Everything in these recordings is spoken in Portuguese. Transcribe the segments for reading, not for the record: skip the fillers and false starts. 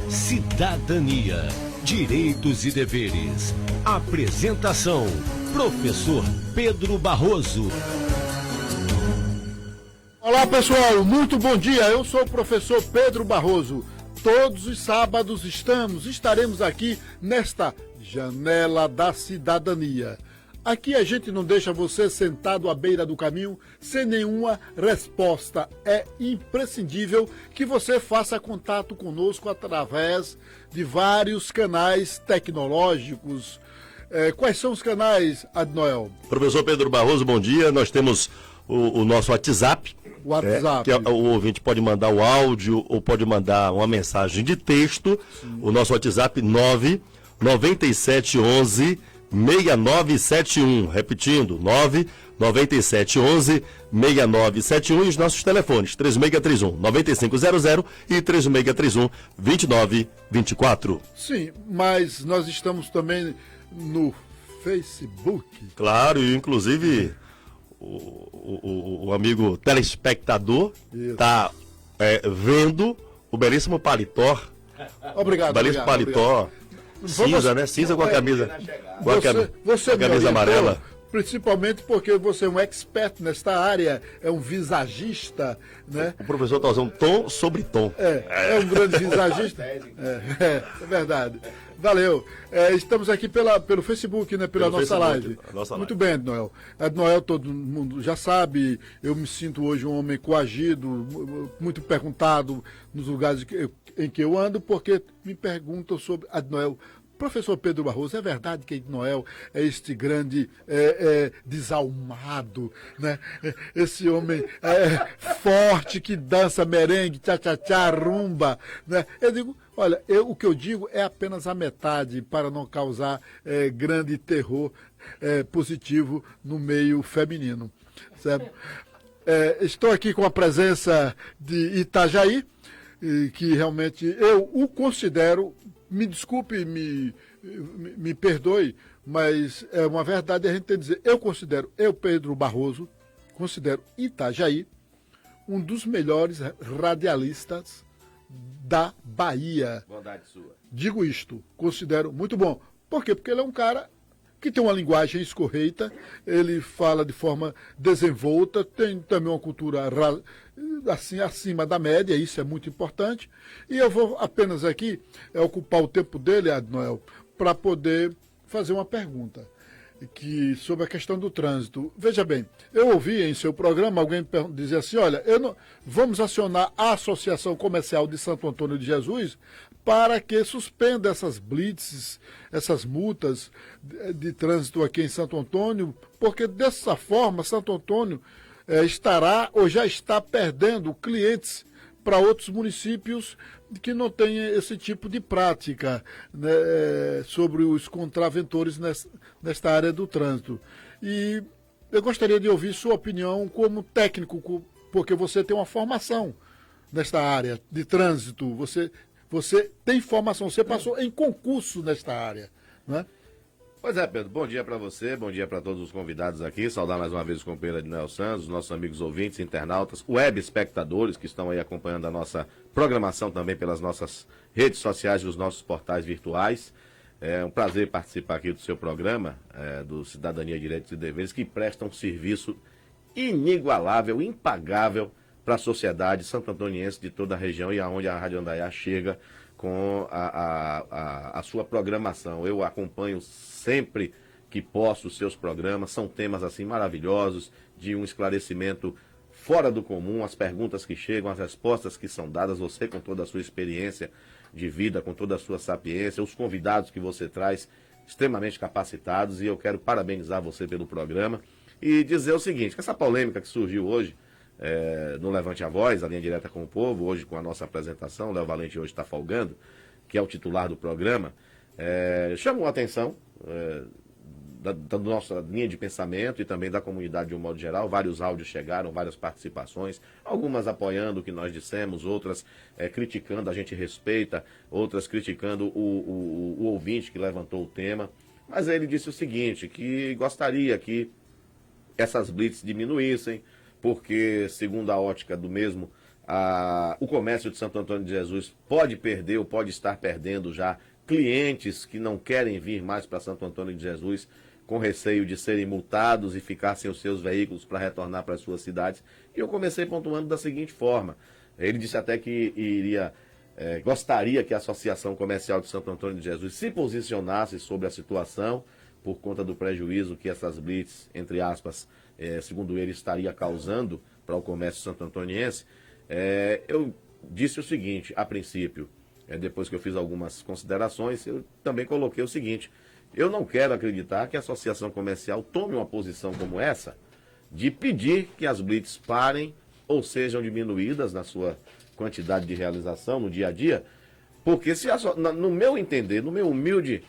Cidadania, Direitos e Deveres. Apresentação, professor Pedro Barroso. Olá pessoal, muito bom dia, eu sou o professor Pedro Barroso. Todos os sábados estaremos aqui nesta Janela da Cidadania. Aqui a gente não deixa você sentado à beira do caminho sem nenhuma resposta. É imprescindível que você faça contato conosco através de vários canais tecnológicos. Quais são os canais, Adnoel? Professor Pedro Barroso, bom dia. Nós temos o nosso WhatsApp. Que o ouvinte pode mandar o áudio ou pode mandar uma mensagem de texto. Sim. O nosso WhatsApp 99711 6971, repetindo, 99711 6971 e os nossos telefones 3631 9500 e 3631 2924. Sim, mas nós estamos também no Facebook. Claro, e inclusive o amigo telespectador está vendo o belíssimo paletó. Obrigado. Belíssimo paletó. Obrigado. Cinza, né? Cinza com a camisa. Com a camisa amarela. Principalmente porque você é um expert nesta área, é um visagista, né? O professor está usando tom sobre tom. É um grande visagista. É verdade. Valeu. Estamos aqui pelo Facebook, né? Pela nossa live. Muito bem, Adnoel. Adnoel, todo mundo já sabe, eu me sinto hoje um homem coagido, muito perguntado nos lugares em que eu ando, porque me perguntam sobre Adnoel. Professor Pedro Barroso, é verdade que Adnoel é este grande desalmado, né? Esse homem forte que dança merengue, tchá-tchá-tchá, rumba, né? Eu digo, olha, o que eu digo é apenas a metade para não causar grande terror positivo no meio feminino, certo? Estou aqui com a presença de Itajaí, que realmente eu o considero, me desculpe, me perdoe, mas é uma verdade a gente tem que dizer, eu, Pedro Barroso, considero Itajaí um dos melhores radialistas da Bahia. Bondade sua. Digo isto, considero muito bom. Por quê? Porque ele é um cara que tem uma linguagem escorreita, ele fala de forma desenvolta, tem também uma cultura assim acima da média, isso é muito importante. E eu vou apenas aqui ocupar o tempo dele, Adnoel, para poder fazer uma pergunta sobre a questão do trânsito. Veja bem, eu ouvi em seu programa alguém dizer assim, olha, vamos acionar a Associação Comercial de Santo Antônio de Jesus para que suspenda essas blitzes, essas multas de trânsito aqui em Santo Antônio, porque dessa forma Santo Antônio estará ou já está perdendo clientes para outros municípios que não têm esse tipo de prática, né, sobre os contraventores nesta área do trânsito. E eu gostaria de ouvir sua opinião como técnico, porque você tem uma formação nesta área de trânsito, você tem formação, você passou em concurso nesta área, né? Pois é, Pedro, bom dia para você, bom dia para todos os convidados aqui, saudar mais uma vez o companheiro Adnoel Santos, os nossos amigos ouvintes, internautas, web espectadores que estão aí acompanhando a nossa programação também pelas nossas redes sociais e os nossos portais virtuais. É um prazer participar aqui do seu programa, do Cidadania, Direitos e Deveres, que presta um serviço inigualável, impagável para a sociedade santo-antoniense de toda a região e aonde a Rádio Andaiá chega com a sua programação. Eu acompanho sempre que posso os seus programas, são temas assim maravilhosos, de um esclarecimento fora do comum, as perguntas que chegam, as respostas que são dadas, você com toda a sua experiência de vida, com toda a sua sapiência, os convidados que você traz extremamente capacitados, e eu quero parabenizar você pelo programa e dizer o seguinte, que essa polêmica que surgiu hoje, no Levante a Voz, a linha direta com o povo, hoje com a nossa apresentação, o Léo Valente hoje está folgando, que é o titular do programa, chamou a atenção da nossa linha de pensamento e também da comunidade de um modo geral. Vários áudios chegaram, várias participações, algumas apoiando o que nós dissemos, outras criticando, a gente respeita, outras criticando o ouvinte que levantou o tema, mas ele disse o seguinte, que gostaria que essas blitz diminuíssem, porque, segundo a ótica do mesmo o comércio de Santo Antônio de Jesus pode perder ou pode estar perdendo já clientes que não querem vir mais para Santo Antônio de Jesus com receio de serem multados e ficar sem os seus veículos para retornar para as suas cidades. E eu comecei pontuando da seguinte forma. Ele disse até que gostaria que a Associação Comercial de Santo Antônio de Jesus se posicionasse sobre a situação por conta do prejuízo que essas blitz, entre aspas, segundo ele, estaria causando para o comércio santo-antoniense. Eu disse o seguinte, a princípio, depois que eu fiz algumas considerações, eu também coloquei o seguinte: eu não quero acreditar que a associação comercial tome uma posição como essa, de pedir que as blitz parem ou sejam diminuídas na sua quantidade de realização no dia a dia, porque no meu entender, no meu humilde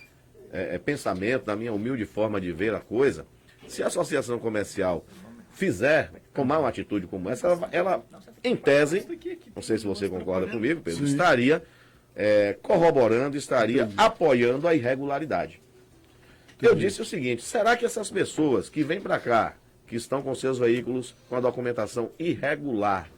pensamento, na minha humilde forma de ver a coisa, se a associação comercial tomar uma atitude como essa, ela em tese, não sei se você concorda comigo, Pedro, estaria corroborando, estaria apoiando a irregularidade. Eu disse o seguinte: será que essas pessoas que vêm para cá, que estão com seus veículos com a documentação irregular,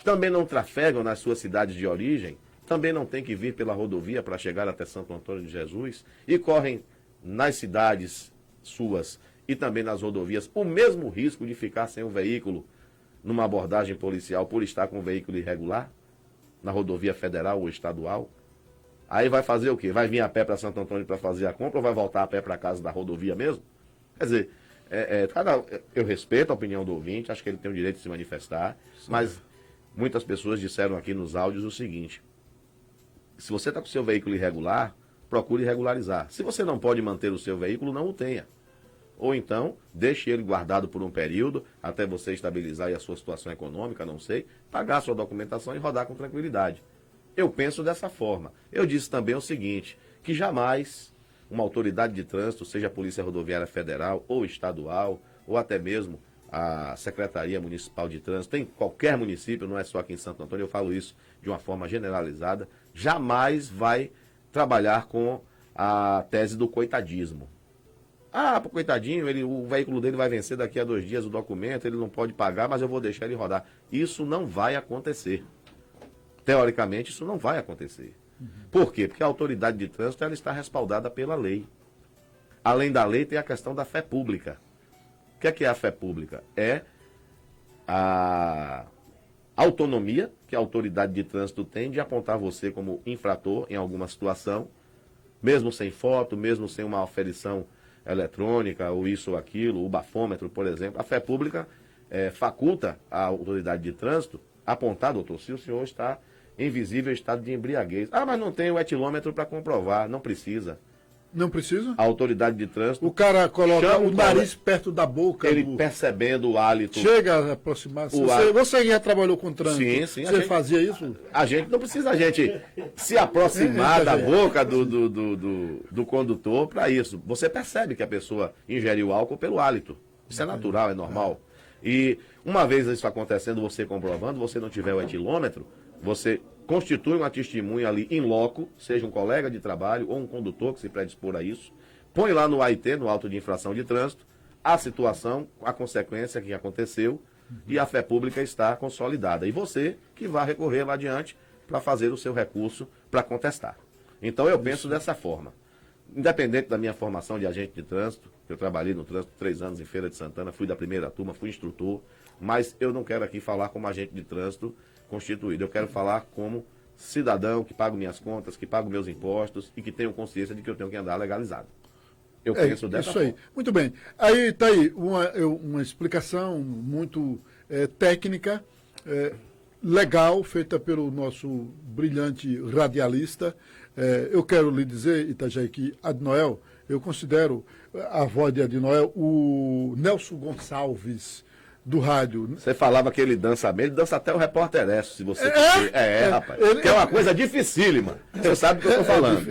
também não trafegam nas suas cidades de origem? Também não tem que vir pela rodovia para chegar até Santo Antônio de Jesus? E correm nas cidades suas e também nas rodovias o mesmo risco de ficar sem um veículo numa abordagem policial por estar com um veículo irregular na rodovia federal ou estadual? Aí vai fazer o quê? Vai vir a pé para Santo Antônio para fazer a compra ou vai voltar a pé para casa da rodovia mesmo? Quer dizer, eu respeito a opinião do ouvinte, acho que ele tem o direito de se manifestar, mas muitas pessoas disseram aqui nos áudios o seguinte: se você está com o seu veículo irregular, procure regularizar. Se você não pode manter o seu veículo, não o tenha. Ou então, deixe ele guardado por um período, até você estabilizar aí a sua situação econômica, não sei, pagar a sua documentação e rodar com tranquilidade. Eu penso dessa forma. Eu disse também o seguinte, que jamais uma autoridade de trânsito, seja a Polícia Rodoviária Federal ou estadual, ou até mesmo a Secretaria Municipal de Trânsito, em qualquer município, não é só aqui em Santo Antônio, eu falo isso de uma forma generalizada, jamais vai trabalhar com a tese do coitadismo. Pro coitadinho, o veículo dele vai vencer daqui a 2 dias o documento, ele não pode pagar, mas eu vou deixar ele rodar. Isso não vai acontecer. Teoricamente, isso não vai acontecer. Por quê? Porque a autoridade de trânsito ela está respaldada pela lei. Além da lei, tem a questão da fé pública. O que é a fé pública? É a autonomia que a autoridade de trânsito tem de apontar você como infrator em alguma situação, mesmo sem foto, mesmo sem uma aferição eletrônica, ou isso ou aquilo, o bafômetro, por exemplo. A fé pública faculta a autoridade de trânsito apontar, doutor, se o senhor está em visível estado de embriaguez. Mas não tem o etilômetro para comprovar. Não precisa. Não precisa? A autoridade de trânsito... O cara coloca o nariz perto da boca. Ele percebendo o hálito... Chega a aproximar. Você já trabalhou com trânsito? Sim. Você fazia isso? A gente não precisa se aproximar da boca do condutor para isso. Você percebe que a pessoa ingeriu álcool pelo hálito. Isso é natural, é normal. E uma vez isso acontecendo, você comprovando, você não tiver o etilômetro, você constitui uma testemunha ali em loco, seja um colega de trabalho ou um condutor que se predispor a isso, põe lá no AIT, no auto de infração de trânsito, a situação, a consequência que aconteceu e a fé pública está consolidada. E você que vai recorrer lá adiante para fazer o seu recurso para contestar. Então eu penso dessa forma. Independente da minha formação de agente de trânsito, eu trabalhei no trânsito 3 anos em Feira de Santana, fui da primeira turma, fui instrutor, mas eu não quero aqui falar como agente de trânsito constituído. Eu quero falar como cidadão que pago minhas contas, que pago meus impostos e que tenho consciência de que eu tenho que andar legalizado. Eu penso dessa forma. Isso aí. Muito bem. Aí está aí uma explicação muito técnica, legal, feita pelo nosso brilhante radialista. Eu quero lhe dizer, Itajaí, que Adnoel, eu considero a voz de Adnoel o Nelson Gonçalves do rádio. Você falava que ele dança bem, ele dança até o Repórter S, se você rapaz. Que é uma coisa dificílima. Você sabe do que eu estou falando.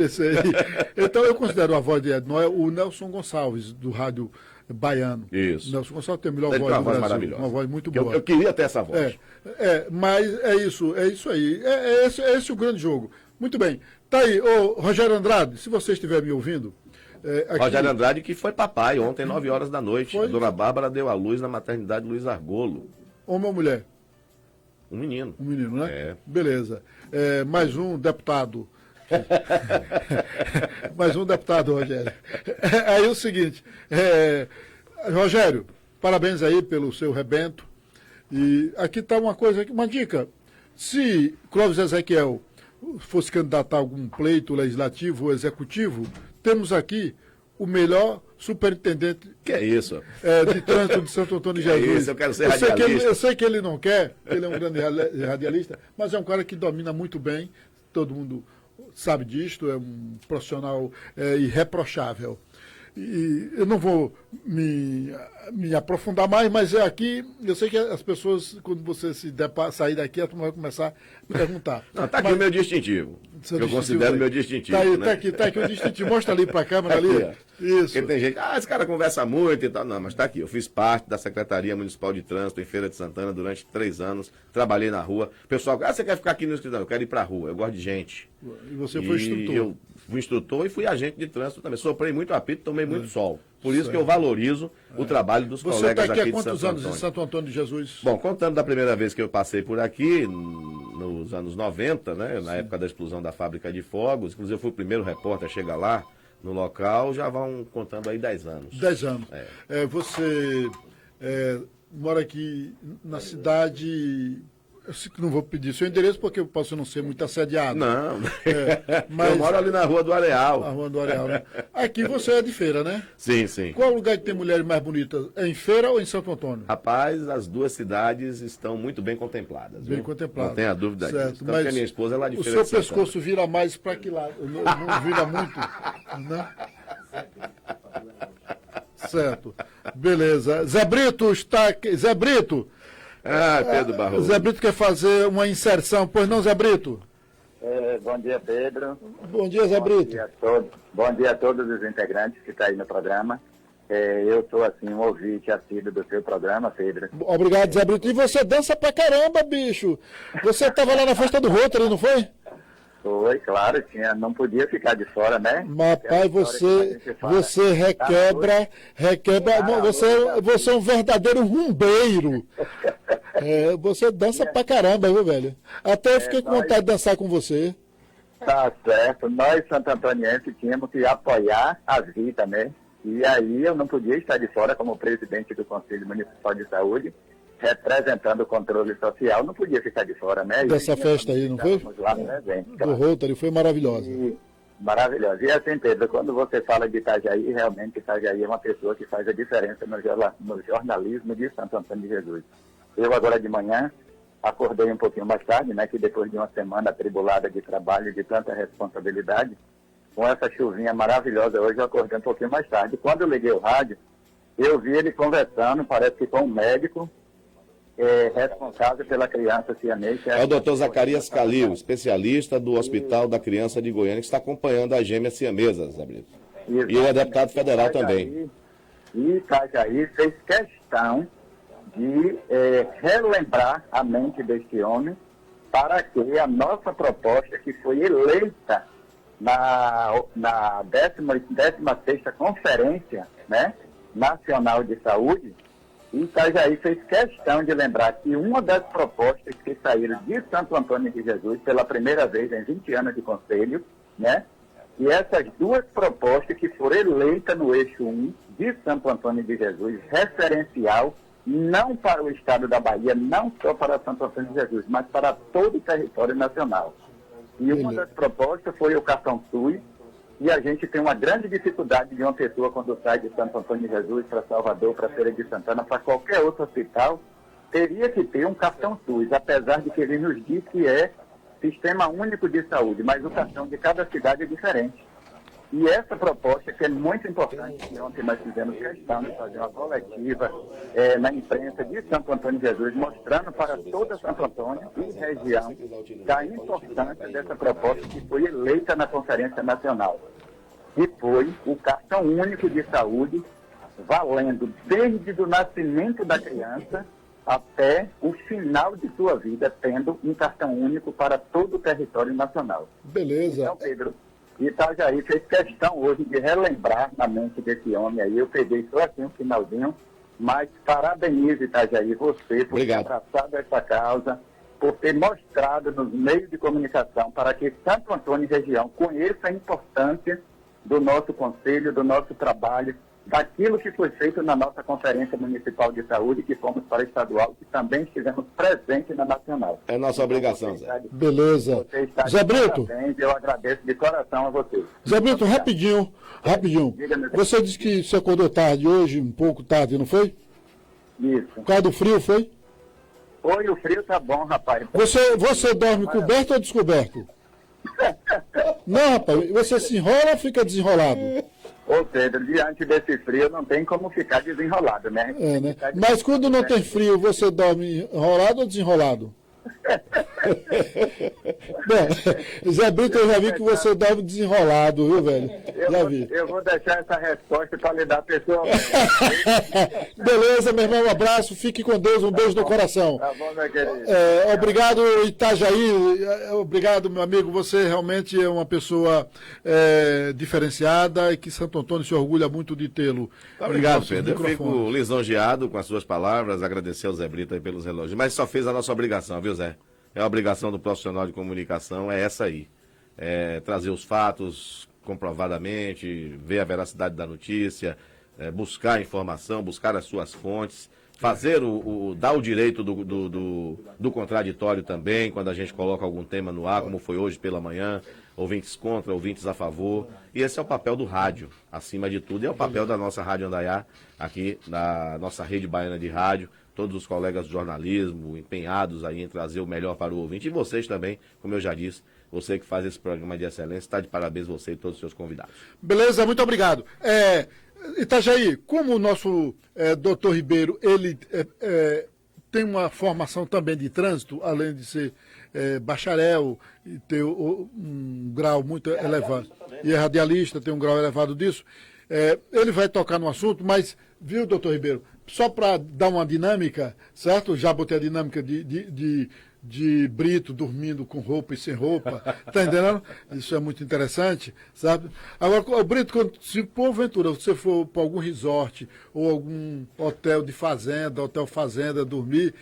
Então eu considero a voz de Adnoel o Nelson Gonçalves do rádio baiano. Isso. Nelson Gonçalves tem a melhor voz do Brasil. Maravilhosa. Uma voz muito boa. Eu queria ter essa voz. Mas é isso aí. Esse o grande jogo. Muito bem. Tá aí, Rogério Andrade, se você estiver me ouvindo. Rogério Andrade, que foi papai ontem, 9 horas da noite. A dona Bárbara deu à luz na maternidade Luiz Argolo. Homem ou mulher? Um menino. Um menino, né? É. Beleza. Mais um deputado. Mais um deputado, Rogério. Aí o seguinte, Rogério, parabéns aí pelo seu rebento. E aqui está uma dica. Se Clóvis Ezequiel fosse candidatar a algum pleito legislativo ou executivo, temos aqui o melhor superintendente Que é isso? De trânsito de Santo Antônio de Jesus. Eu quero ser radialista. Eu sei que ele não quer, ele é um grande radialista, mas é um cara que domina muito bem, todo mundo sabe disto, é um profissional irreprochável. E eu não vou me aprofundar mais, mas aqui, eu sei que as pessoas, quando você sair daqui, a turma vai começar a perguntar. Não, está aqui o meu distintivo. Eu considero o meu distintivo. Está aqui o distintivo. Mostra ali para a câmera ali. Aqui, isso. Porque tem gente, esse cara conversa muito e tal. Não, mas está aqui. Eu fiz parte da Secretaria Municipal de Trânsito em Feira de Santana durante 3 anos. Trabalhei na rua. O pessoal, você quer ficar aqui no escritório? Eu quero ir para a rua. Eu gosto de gente. E você foi instrutor. Eu fui instrutor e fui agente de trânsito também. Soprei muito apito, tomei muito sol. Por isso que eu valorizo o trabalho dos colegas aqui de Santo Antônio. Você está aqui há quantos anos em Santo Antônio de Jesus? Bom, contando da primeira vez que eu passei por aqui, nos anos 90, né, na época da explosão da fábrica de fogos, inclusive eu fui o primeiro repórter a chegar lá no local, já vão contando aí 10 anos. 10 anos. Você mora aqui na cidade... Eu não vou pedir seu endereço porque eu posso não ser muito assediado. Não, mas eu moro ali na Rua do Areal. Na Rua do Areal, né? Aqui você é de Feira, né? Sim, sim. Qual lugar que tem mulheres mais bonitas? É em Feira ou em Santo Antônio? Rapaz, as duas cidades estão muito bem contempladas. Bem contempladas. Não tenha dúvida certo, disso. Mas a minha esposa é lá de Feira. O seu pescoço vira mais para que lado? Não vira muito? Né? Certo. Beleza. Zé Brito está aqui. Zé Brito! Pedro Barroso. Zé Brito quer fazer uma inserção, pois não, Zé Brito? Bom dia, Pedro. Bom dia, Zé Brito. Bom dia a todos os integrantes que estão aí no programa. Eu sou, assim, um ouvinte assíduo do seu programa, Pedro. Obrigado, Zé Brito. E você dança pra caramba, bicho. Você estava lá na festa do Rotary, não foi? Foi, claro, não podia ficar de fora, né? Mas, pai, você requebra, você é um verdadeiro rumbeiro. Você dança pra caramba, viu, velho? Até eu fiquei com vontade de dançar com você. Tá certo. Nós, santo-antonienses, tínhamos que apoiar a vida, né? E aí eu não podia estar de fora como presidente do Conselho Municipal de Saúde, representando o controle social, não podia ficar de fora, né? Dessa festa aí, não foi? Lá presente, claro. Do Rotary, foi maravilhosa. Maravilhosa. E assim, Pedro, quando você fala de Itajaí, realmente Itajaí é uma pessoa que faz a diferença no jornalismo de Santo Antônio de Jesus. Eu agora de manhã acordei um pouquinho mais tarde, né? Que depois de uma semana atribulada de trabalho, de tanta responsabilidade, com essa chuvinha maravilhosa, hoje eu acordei um pouquinho mais tarde. Quando eu liguei o rádio, eu vi ele conversando, parece que com um médico, responsável pela criança siamês. É o doutor Zacarias Calil, especialista do Hospital da Criança de Goiânia, que está acompanhando a gêmea siamesa, Zé Brito. E ele é deputado federal também. E Itajaí fez questão de relembrar a mente deste homem para que a nossa proposta, que foi eleita na 16ª Conferência, né, Nacional de Saúde, Itajaí fez questão de lembrar que uma das propostas que saíram de Santo Antônio de Jesus pela primeira vez em 20 anos de conselho, né? E essas duas propostas que foram eleitas no eixo 1 de Santo Antônio de Jesus, referencial não para o estado da Bahia, não só para Santo Antônio de Jesus, mas para todo o território nacional. E uma das propostas foi o cartão SUS. E a gente tem uma grande dificuldade de uma pessoa, quando sai de Santo Antônio de Jesus para Salvador, para Feira de Santana, para qualquer outro hospital, teria que ter um cartão SUS, apesar de que ele nos diz que é Sistema Único de Saúde, mas o cartão de cada cidade é diferente. E essa proposta, que é muito importante, que ontem nós fizemos questão de fazer uma coletiva na imprensa de Santo Antônio de Jesus, mostrando para toda Santo Antônio e região da importância dessa proposta que foi eleita na Conferência Nacional. E foi o cartão único de saúde, valendo desde o nascimento da criança até o final de sua vida, tendo um cartão único para todo o território nacional. Beleza. Então, Pedro, Itajaí fez questão hoje de relembrar na mente desse homem aí. Eu peguei só assim um finalzinho, mas parabenizo, Itajaí, você por ter abraçado essa causa por ter mostrado nos meios de comunicação para que Santo Antônio e região conheça a importância do nosso conselho, do nosso trabalho, daquilo que foi feito na nossa Conferência Municipal de Saúde, que fomos para a estadual, que também estivemos presentes na nacional. É nossa obrigação, Zé. Beleza. Zé Brito. Eu agradeço de coração a vocês. Zé Brito, rapidinho. Você disse que você acordou tarde hoje, um pouco tarde, não foi? Isso. Por causa do frio, foi? Oi, o frio tá bom, rapaz. Você dorme coberto ou descoberto? Não, rapaz, você se enrola ou fica desenrolado? Ô Pedro, diante desse frio não tem como ficar desenrolado, né? Né? Mas quando não tem frio, você dorme enrolado ou desenrolado? Bom, Zé Brito, eu já vi que você dorme desenrolado, viu, velho? Eu vou deixar essa resposta para lhe dar pessoalmente. Beleza, meu irmão, um abraço, fique com Deus, um beijo no coração. Tá bom, meu querido. Obrigado, Itajaí, obrigado, meu amigo, você realmente é uma pessoa diferenciada e que Santo Antônio se orgulha muito de tê-lo. Obrigado, Pedro. Eu fico lisonjeado com as suas palavras, agradecer ao Zé Brito aí pelos relógios, mas só fez a nossa obrigação, viu, Zé? É a obrigação do profissional de comunicação, é essa aí. Trazer os fatos comprovadamente, ver a veracidade da notícia, buscar informação, buscar as suas fontes, fazer dar o direito do contraditório também, quando a gente coloca algum tema no ar, como foi hoje pela manhã, ouvintes contra, ouvintes a favor. E esse é o papel do rádio, acima de tudo, e é o papel da nossa Rádio Andaiá, aqui na nossa rede baiana de rádio. Todos os colegas do jornalismo empenhados aí em trazer o melhor para o ouvinte. E vocês também, como eu já disse, você que faz esse programa de excelência, está de parabéns você e todos os seus convidados. Beleza, muito obrigado. Itajaí, como o nosso doutor Ribeiro, ele tem uma formação também de trânsito, além de ser bacharel e ter um grau muito elevado, e é radialista, tem um grau elevado disso, ele vai tocar no assunto, mas, viu, doutor Ribeiro, só para dar uma dinâmica, certo? Já botei a dinâmica de Brito dormindo com roupa e sem roupa, tá entendendo? Isso é muito interessante, sabe? Agora, Brito, se porventura você for para algum resort ou algum hotel fazenda, dormir,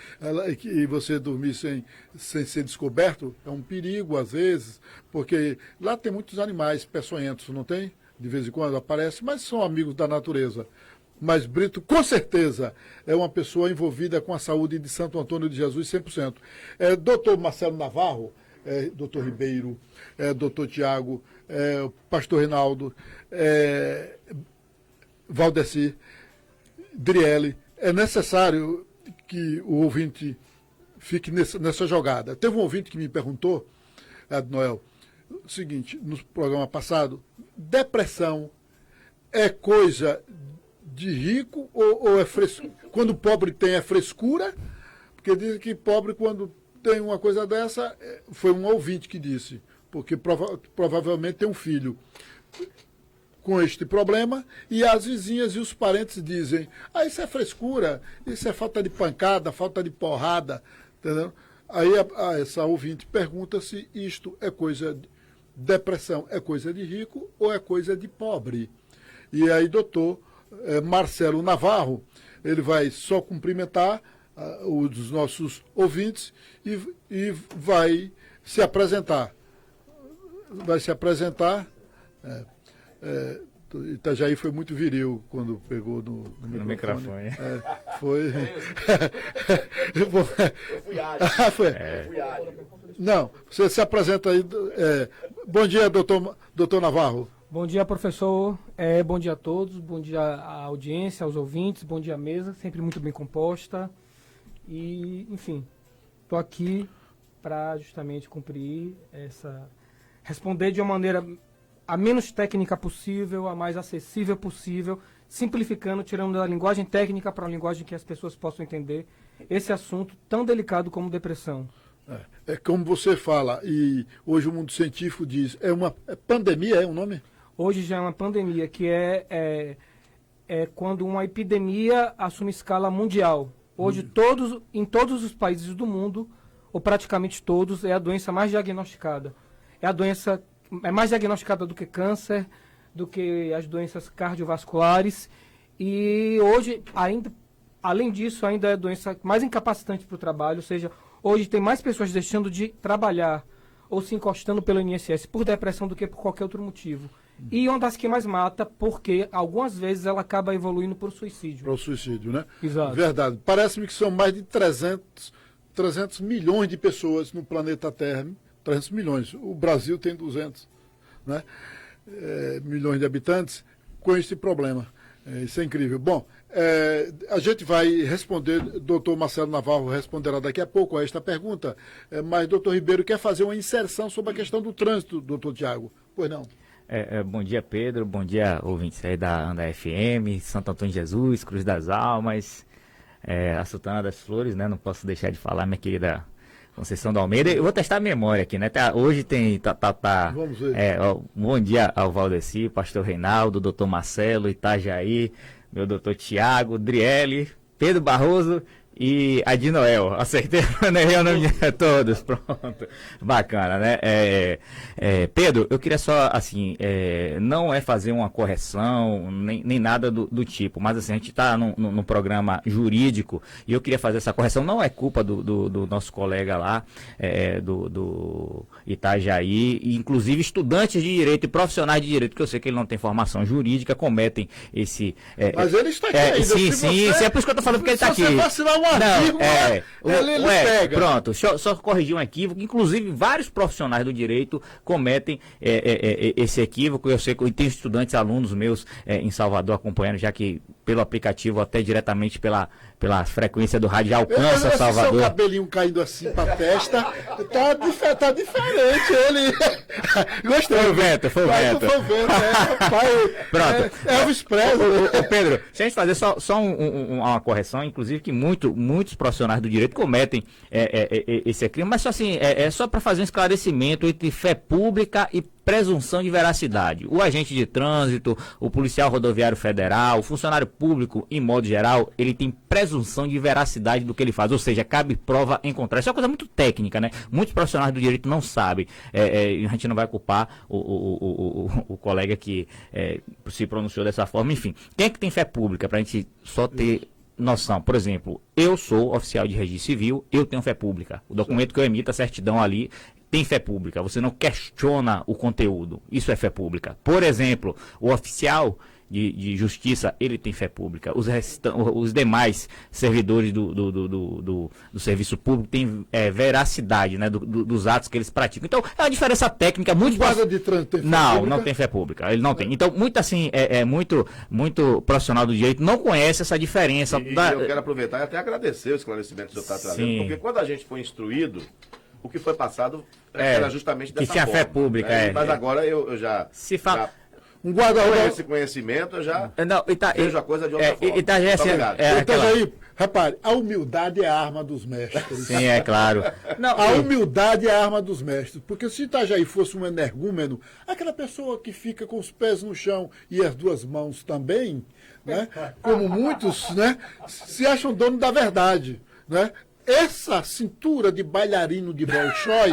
e você dormir sem ser descoberto, é um perigo às vezes, porque lá tem muitos animais peçonhentos, não tem? De vez em quando aparece, mas são amigos da natureza. Mas Brito, com certeza, é uma pessoa envolvida com a saúde de Santo Antônio de Jesus 100%. Doutor Marcelo Navarro, doutor Ribeiro, doutor Tiago, pastor Reinaldo, Valdeci, Driele, é necessário que o ouvinte fique nessa jogada. Teve um ouvinte que me perguntou, Noel, o seguinte, no programa passado, depressão é coisa de rico ou é frescura? Quando o pobre tem é frescura, porque dizem que pobre quando tem uma coisa dessa, foi um ouvinte que disse, porque provavelmente tem um filho com este problema e as vizinhas e os parentes dizem, isso é frescura, isso é falta de pancada, falta de porrada, entendeu? Aí essa ouvinte pergunta se isto é coisa de depressão, é coisa de rico ou é coisa de pobre. E aí, doutor Marcelo Navarro, ele vai só cumprimentar os nossos ouvintes e vai se apresentar. Vai se apresentar. Itajaí foi muito viril quando pegou no microfone. Foi. Eu fui ágil. Foi. Não, você se apresenta aí. Bom dia, doutor Navarro. Bom dia, professor. Bom dia a todos. Bom dia à audiência, aos ouvintes. Bom dia à mesa, sempre muito bem composta. E, enfim, estou aqui para justamente cumprir responder de uma maneira a menos técnica possível, a mais acessível possível, simplificando, tirando da linguagem técnica para uma linguagem que as pessoas possam entender esse assunto tão delicado como depressão. É como você fala, e hoje o mundo científico diz, é uma pandemia, é o nome? Hoje já é uma pandemia, que é quando uma epidemia assume escala mundial. Hoje, em todos os países do mundo, ou praticamente todos, é a doença mais diagnosticada. É mais diagnosticada do que câncer, do que as doenças cardiovasculares. E hoje, além disso, ainda é a doença mais incapacitante para o trabalho, ou seja, Hoje tem mais pessoas deixando de trabalhar ou se encostando pelo INSS por depressão do que por qualquer outro motivo. E uma das que mais mata, porque algumas vezes ela acaba evoluindo para o suicídio. Para o suicídio, né? Exato. Verdade. Parece-me que são mais de 300 milhões de pessoas no planeta Terra. 300 milhões. O Brasil tem 200, né? Milhões de habitantes com esse problema. Isso é incrível. Bom, a gente vai responder, doutor Marcelo Navarro responderá daqui a pouco a esta pergunta, mas doutor Ribeiro quer fazer uma inserção sobre a questão do trânsito, doutor Tiago. Pois não? Bom dia, Pedro. Bom dia, ouvintes aí da Anda FM, Santo Antônio de Jesus, Cruz das Almas, a Sultana das Flores, né? Não posso deixar de falar, minha querida Conceição da Almeida. Eu vou testar a memória aqui, né? Hoje tem... Vamos ver. Bom dia ao Valdeci, pastor Reinaldo, doutor Marcelo, Itajaí, meu doutor Tiago, Driele, Pedro Barroso e Adinoel. Acertei, não errei o nome de todos, pronto. Bacana, né? Pedro, eu queria só, assim, não é fazer uma correção, nem nada do tipo, mas assim, a gente está num programa jurídico e eu queria fazer essa correção. Não é culpa do nosso colega lá, do Itajaí, e inclusive estudantes de direito e profissionais de direito, que eu sei que ele não tem formação jurídica, cometem esse... mas ele está aqui ainda. Sim, é por isso que eu estou falando, porque ele está aqui. Se você vacilar uma vírgula, ele pega. Pronto, só corrigir um equívoco. Inclusive, vários profissionais do direito cometem esse equívoco. Eu sei que tem estudantes, alunos meus em Salvador acompanhando, já que pelo aplicativo, até diretamente pela frequência do rádio, já alcança Salvador. Seu cabelinho caindo assim pra testa, tá diferente. Ele. Gostei. Foi o vento. Pronto. Elvis Presley. Pedro, se a gente fazer só uma correção, inclusive que muitos profissionais do direito cometem esse crime, mas só assim, só para fazer um esclarecimento entre fé pública e presunção de veracidade. O agente de trânsito, o policial rodoviário federal, o funcionário público, em modo geral, ele tem presunção de veracidade do que ele faz, ou seja, cabe prova em contrário. Isso é uma coisa muito técnica, né? Muitos profissionais do direito não sabem. A gente não vai culpar o colega que se pronunciou dessa forma. Enfim, quem é que tem fé pública, para a gente só ter noção? Por exemplo, eu sou oficial de registro civil, eu tenho fé pública. O documento que eu emito, a certidão ali, tem fé pública. Você não questiona o conteúdo. Isso é fé pública. Por exemplo, o oficial de justiça, ele tem fé pública. Os demais servidores do serviço público têm veracidade, né, dos atos que eles praticam. Então, é uma diferença técnica muito... Guarda de trânsito tem fé pública? Não tem fé pública. Ele não tem. Então, muito profissional do direito não conhece essa diferença. Eu quero aproveitar e até agradecer o esclarecimento que o senhor está trazendo, porque quando a gente foi instruído, o que foi passado era justamente dessa forma. Que tinha fé pública, Mas agora eu já... Se fala... Um guarda-roupa... esse conhecimento, eu já vejo a coisa de outra forma. Itajaí, repare, a humildade é a arma dos mestres. Sim, é claro. A humildade é a arma dos mestres. Porque se Itajaí fosse um energúmeno, aquela pessoa que fica com os pés no chão e as duas mãos também, né? Como muitos, né? Se acham dono da verdade, né? Essa cintura de bailarino de Bolshoi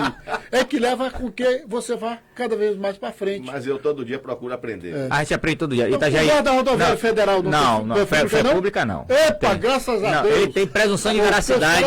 é que leva com que você vá cada vez mais para frente. Mas eu todo dia procuro aprender. A gente aprende todo dia. Então, Itajaí... O rodoviário federal não fé pública não. Epa, graças a Deus. Ele tem presunção de veracidade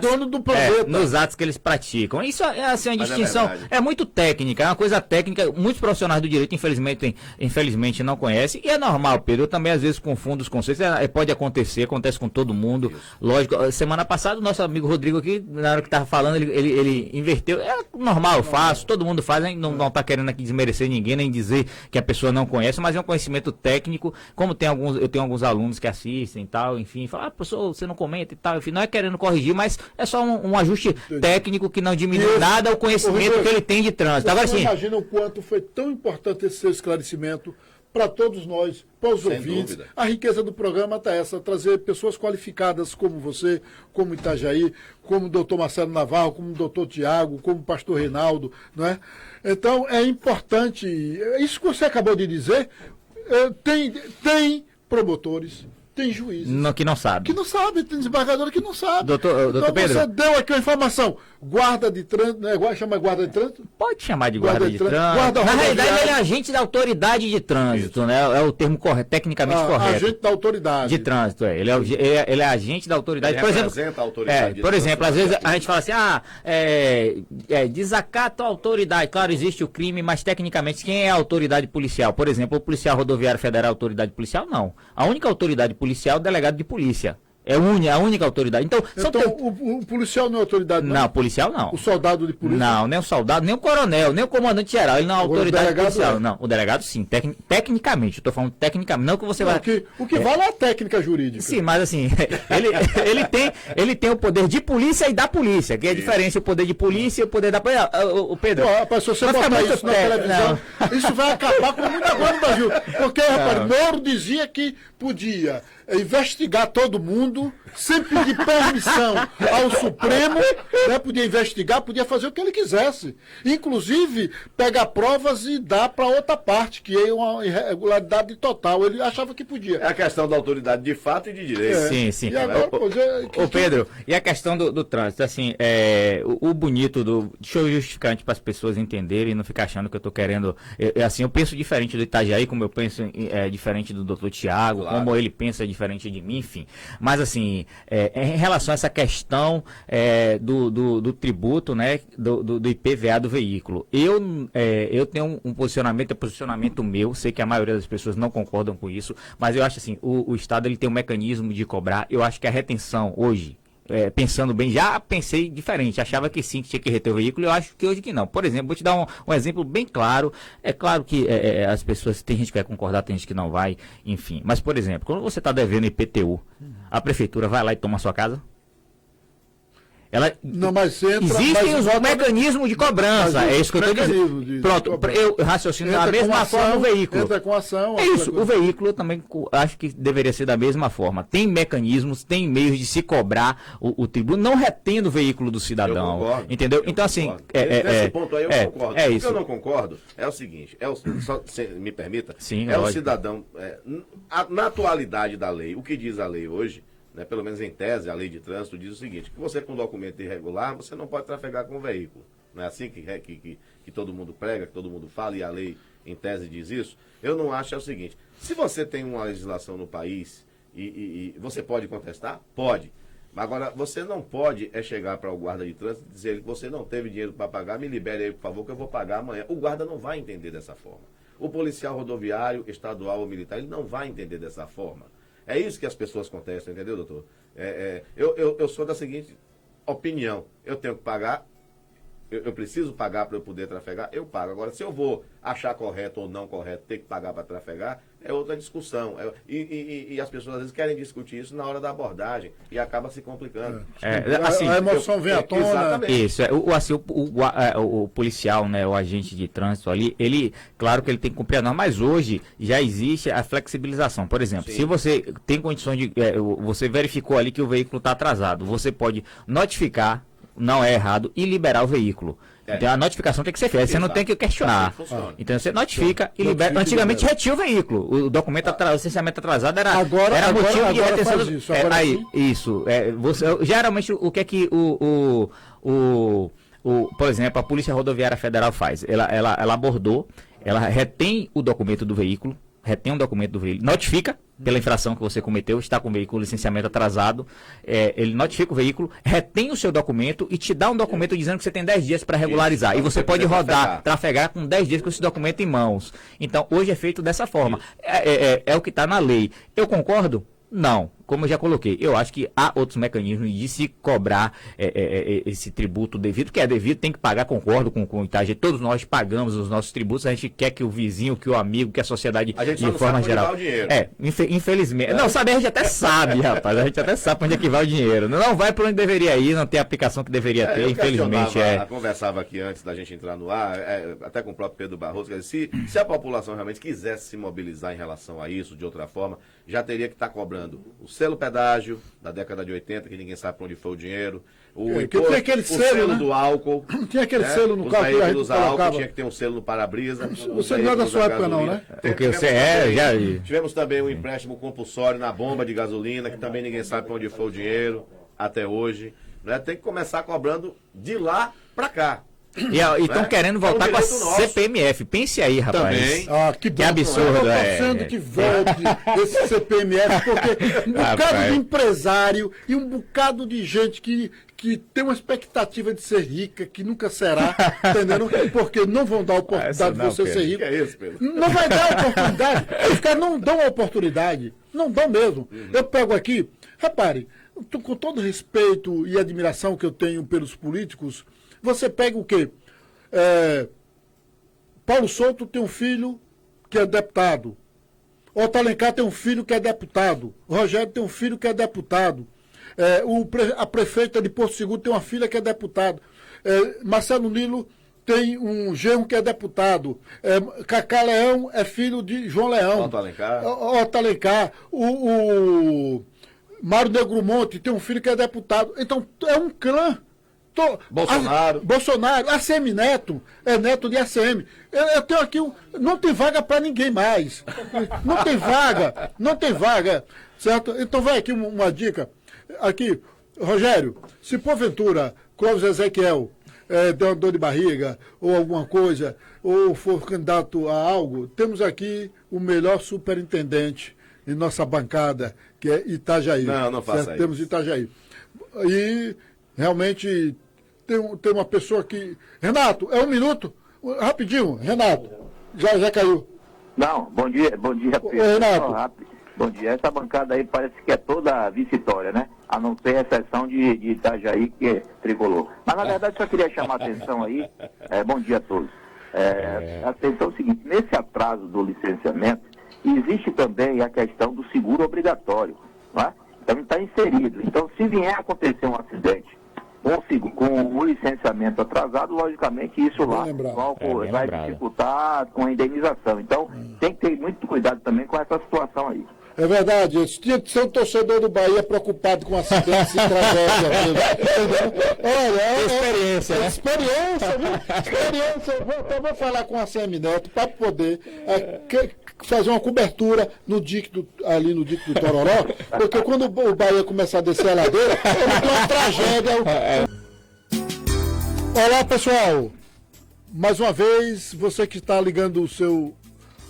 dono do planeta. Nos atos que eles praticam. Isso é assim, uma distinção. É muito técnica, é uma coisa técnica. Muitos profissionais do direito, infelizmente não conhecem. E é normal, Pedro. Eu também às vezes confundo os conceitos. Pode acontecer, acontece com todo mundo. Isso. Lógico. Semana passada, o nosso amigo Rodrigo aqui, na hora que estava falando, ele inverteu. É normal, eu faço, todo mundo faz, hein? Não está querendo aqui desmerecer ninguém, nem dizer que a pessoa não conhece, mas é um conhecimento técnico. Como eu tenho alguns alunos que assistem e tal, enfim, falam, professor, você não comenta e tal, enfim, não é querendo corrigir, mas é só um ajuste técnico que não diminui nada o conhecimento que ele tem de trânsito. Agora sim. Imagina o quanto foi tão importante esse seu esclarecimento para todos nós, para os ouvintes. Dúvida. A riqueza do programa está essa, trazer pessoas qualificadas como você, como Itajaí, como o doutor Marcelo Navarro, como o doutor Tiago, como o pastor Reinaldo, não é? Então, é importante, isso que você acabou de dizer, tem promotores, tem juízes que não sabe. Que não sabe, tem desembargador que não sabe. Doutor Pedro. Você deu aqui uma informação. Guarda de trânsito, né? Chama guarda de trânsito? Pode chamar de guarda de trânsito. Na realidade, ele é agente da autoridade de trânsito, né? É o termo correto, tecnicamente correto. Agente da autoridade. De trânsito, é. Ele é agente da autoridade. Ele por exemplo, representa a autoridade. Por exemplo, às vezes a gente fala assim, desacato a autoridade. Claro, existe o crime, mas tecnicamente quem é a autoridade policial? Por exemplo, o policial rodoviário federal é autoridade policial? Não. A única autoridade policial é o delegado de polícia. É a única autoridade. Então o policial não é autoridade, não? Não, policial não. O soldado de polícia? Não, nem o soldado, nem o coronel, nem o comandante geral. Ele não é autoridade policial. É. Não, o delegado sim, tecnicamente. Eu tô falando tecnicamente, não que você vai... O que vale é a técnica jurídica. Sim, mas assim, ele tem o poder de polícia e da polícia, que é a diferença, o poder de polícia e o poder da polícia. O Pedro... Se você botar isso na televisão, isso vai acabar com muita coisa no Brasil. Porque, rapaz, Moro dizia que podia investigar todo mundo, sem pedir permissão ao Supremo, né? Podia investigar, podia fazer o que ele quisesse. Inclusive, pegar provas e dar para outra parte, que é uma irregularidade total. Ele achava que podia. É a questão da autoridade de fato e de direito. Sim. E agora, Pedro, e a questão do trânsito, assim, o bonito deixa eu justificar para as pessoas entenderem e não ficar achando que eu estou querendo... eu penso diferente do Itajaí, como eu penso diferente do doutor Tiago, claro. Como ele pensa diferente de mim, enfim. Mas, assim, em relação a essa questão do tributo, né, do IPVA do veículo, eu tenho um posicionamento, é posicionamento meu, sei que a maioria das pessoas não concordam com isso, mas eu acho assim, o Estado ele tem um mecanismo de cobrar, eu acho que a retenção hoje, pensando bem, já pensei diferente, achava que sim, que tinha que reter o veículo, eu acho que hoje que não. Por exemplo, vou te dar um exemplo bem claro, é claro que as pessoas, tem gente que vai concordar, tem gente que não vai, enfim, mas por exemplo, quando você está devendo IPTU, a prefeitura vai lá e toma a sua casa? Existem os mecanismos de cobrança, é isso que eu estou dizendo. Pronto, eu raciocino da mesma forma o veículo. Entra com ação. É isso, o veículo eu também acho que deveria ser da mesma forma. Tem mecanismos, tem meios de se cobrar o tributo, não retendo o veículo do cidadão. Concordo, então, assim... Nesse ponto aí eu concordo. O que eu não concordo é o seguinte, me permita, sim, o cidadão, na atualidade da lei, o que diz a lei hoje, né, pelo menos em tese, a lei de trânsito diz o seguinte, que você com documento irregular, você não pode trafegar com o veículo. Não é assim que todo mundo prega, que todo mundo fala, e a lei em tese diz isso? Eu não acho, é o seguinte, se você tem uma legislação no país e você pode contestar? Pode. Agora, você não pode chegar para o guarda de trânsito e dizer que você não teve dinheiro para pagar, me libere aí, por favor, que eu vou pagar amanhã. O guarda não vai entender dessa forma. O policial rodoviário, estadual ou militar, ele não vai entender dessa forma. É isso que as pessoas contestam, entendeu, doutor? Eu sou da seguinte opinião. Eu tenho que pagar, eu preciso pagar para eu poder trafegar, eu pago. Agora, se eu vou achar correto ou não correto, ter que pagar para trafegar, é outra discussão. E as pessoas, às vezes, querem discutir isso na hora da abordagem e acaba se complicando. Assim, a emoção vem à tona. Exatamente. Isso, o policial, né, o agente de trânsito ali, ele, claro que ele tem que cumprir a norma, mas hoje já existe a flexibilização. Por exemplo, sim, se você tem condições de... você verificou ali que o veículo está atrasado, você pode notificar, não é errado, e liberar o veículo. Então a notificação tem que ser feita, você não tem que questionar. Então você notifica e libera. Antigamente retia o veículo. O documento o licenciamento atrasado era motivo de retenção. Isso. Geralmente o que é que por exemplo, a Polícia Rodoviária Federal faz? Ela abordou, ela retém o documento do veículo, notifica pela infração que você cometeu, está com o veículo licenciamento atrasado, ele notifica o veículo, retém o seu documento e te dá um documento dizendo que você tem 10 dias para regularizar. E você pode rodar, trafegar com 10 dias com esse documento em mãos. Então, hoje é feito dessa forma. É o que está na lei. Eu concordo? Não. Como eu já coloquei, eu acho que há outros mecanismos de se cobrar esse tributo devido, que é devido, tem que pagar, concordo com o Itajaí, todos nós pagamos os nossos tributos, a gente quer que o vizinho, que o amigo, que a sociedade, a gente de forma geral... Infelizmente. Não, sabe, a gente até sabe, rapaz, a gente até sabe para onde é que vai o dinheiro. Não vai para onde deveria ir, não tem a aplicação que deveria ter, infelizmente. Eu conversava aqui antes da gente entrar no ar, até com o próprio Pedro Barroso, quer dizer, se a população realmente quisesse se mobilizar em relação a isso, de outra forma, já teria que estar cobrando o selo pedágio da década de 80, que ninguém sabe para onde foi o dinheiro. Tinha aquele selo, né? do álcool. Tinha aquele selo no carro que a gente colocava. Tinha que ter um selo no para-brisa. Você não é da sua época não, né? Porque você já... Tivemos também um empréstimo compulsório na bomba de gasolina, que também ninguém sabe para onde foi o dinheiro, até hoje. Né? Tem que começar cobrando de lá para cá. E estão querendo voltar com a CPMF. Pense aí, rapaz. Também. Que absurdo. Eu estou torcendo que volte esse CPMF, porque um bocado de empresário e um bocado de gente que tem uma expectativa de ser rica, que nunca será, entendendo? Porque não vão dar oportunidade de você ser rico. Que é isso, Pedro? Não vai dar oportunidade. Os caras não dão a oportunidade. Não dão mesmo. Eu pego aqui, repare, com todo respeito e admiração que eu tenho pelos políticos, você pega o quê? Paulo Souto tem um filho que é deputado. Otto Alencar tem um filho que é deputado. O Rogério tem um filho que é deputado. A prefeita de Porto Seguro tem uma filha que é deputado. Marcelo Nilo tem um genro que é deputado. Cacá Leão é filho de João Leão. Otto Alencar. O Mário Negromonte tem um filho que é deputado. Então, é um clã. Bolsonaro, ACM Neto, é neto de ACM. Eu tenho aqui não tem vaga para ninguém mais. Não tem vaga, certo? Então vai aqui uma dica. Aqui, Rogério, se porventura Clóvis Ezequiel der uma dor de barriga ou alguma coisa, ou for candidato a algo, temos aqui o melhor superintendente em nossa bancada, que é Itajaí. Não faça certo? isso. Temos Itajaí. E realmente tem uma pessoa que... Renato, um minuto. Rapidinho, Renato. Já caiu. Não, bom dia, Pedro. Renato. Bom dia. Essa bancada aí parece que é toda vitória, né? A não ser a exceção de Itajaí, que é tricolor. Mas, na verdade, só queria chamar a atenção aí. Bom dia a todos. Atenção é o seguinte, nesse atraso do licenciamento, existe também a questão do seguro obrigatório, não é? Então, está inserido. Então, se vier a acontecer um acidente com o licenciamento atrasado, logicamente isso lá vai dificultar com a indenização. Então, tem que ter muito cuidado também com essa situação aí. É verdade, tinha que ser um torcedor do Bahia preocupado com acidentes e tragédias. Olha, experiência, né? Experiência, viu? Experiência. Eu vou falar com a ACM Neto para poder fazer uma cobertura ali no dique do Tororó, porque quando o Bahia começar a descer a ladeira, vai ter uma tragédia. Olá, pessoal. Mais uma vez, você que está ligando o seu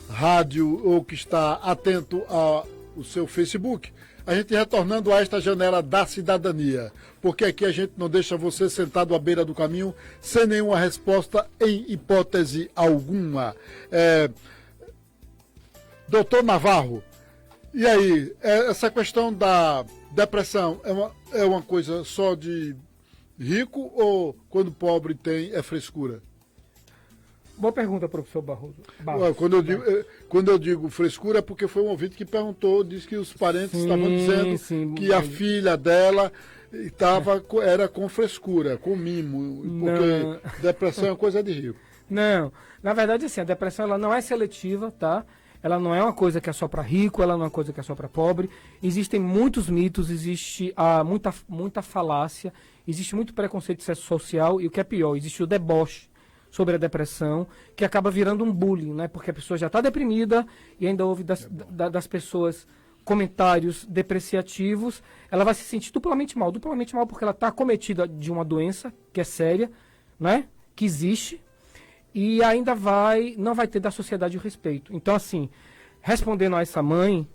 rádio ou que está atento ao seu Facebook, a gente retornando a esta janela da cidadania, porque aqui a gente não deixa você sentado à beira do caminho sem nenhuma resposta em hipótese alguma. Doutor Navarro, e aí, essa questão da depressão é uma coisa só de rico ou quando pobre tem frescura? Boa pergunta, professor Barroso. Quando eu digo frescura é porque foi um ouvinte que perguntou, disse que os parentes estavam dizendo que a filha dela era com frescura, com mimo, porque depressão é uma coisa de rico. Não, na verdade assim, a depressão ela não é seletiva, tá? Ela não é uma coisa que é só para rico, ela não é uma coisa que é só para pobre. Existem muitos mitos, existe muita falácia, existe muito preconceito social e o que é pior, existe o deboche sobre a depressão, que acaba virando um bullying, né? Porque a pessoa já está deprimida e ainda ouve das pessoas comentários depreciativos, ela vai se sentir duplamente mal porque ela está acometida de uma doença que é séria, né? Que existe, e ainda não vai ter da sociedade o respeito. Então, assim, respondendo a essa mãe,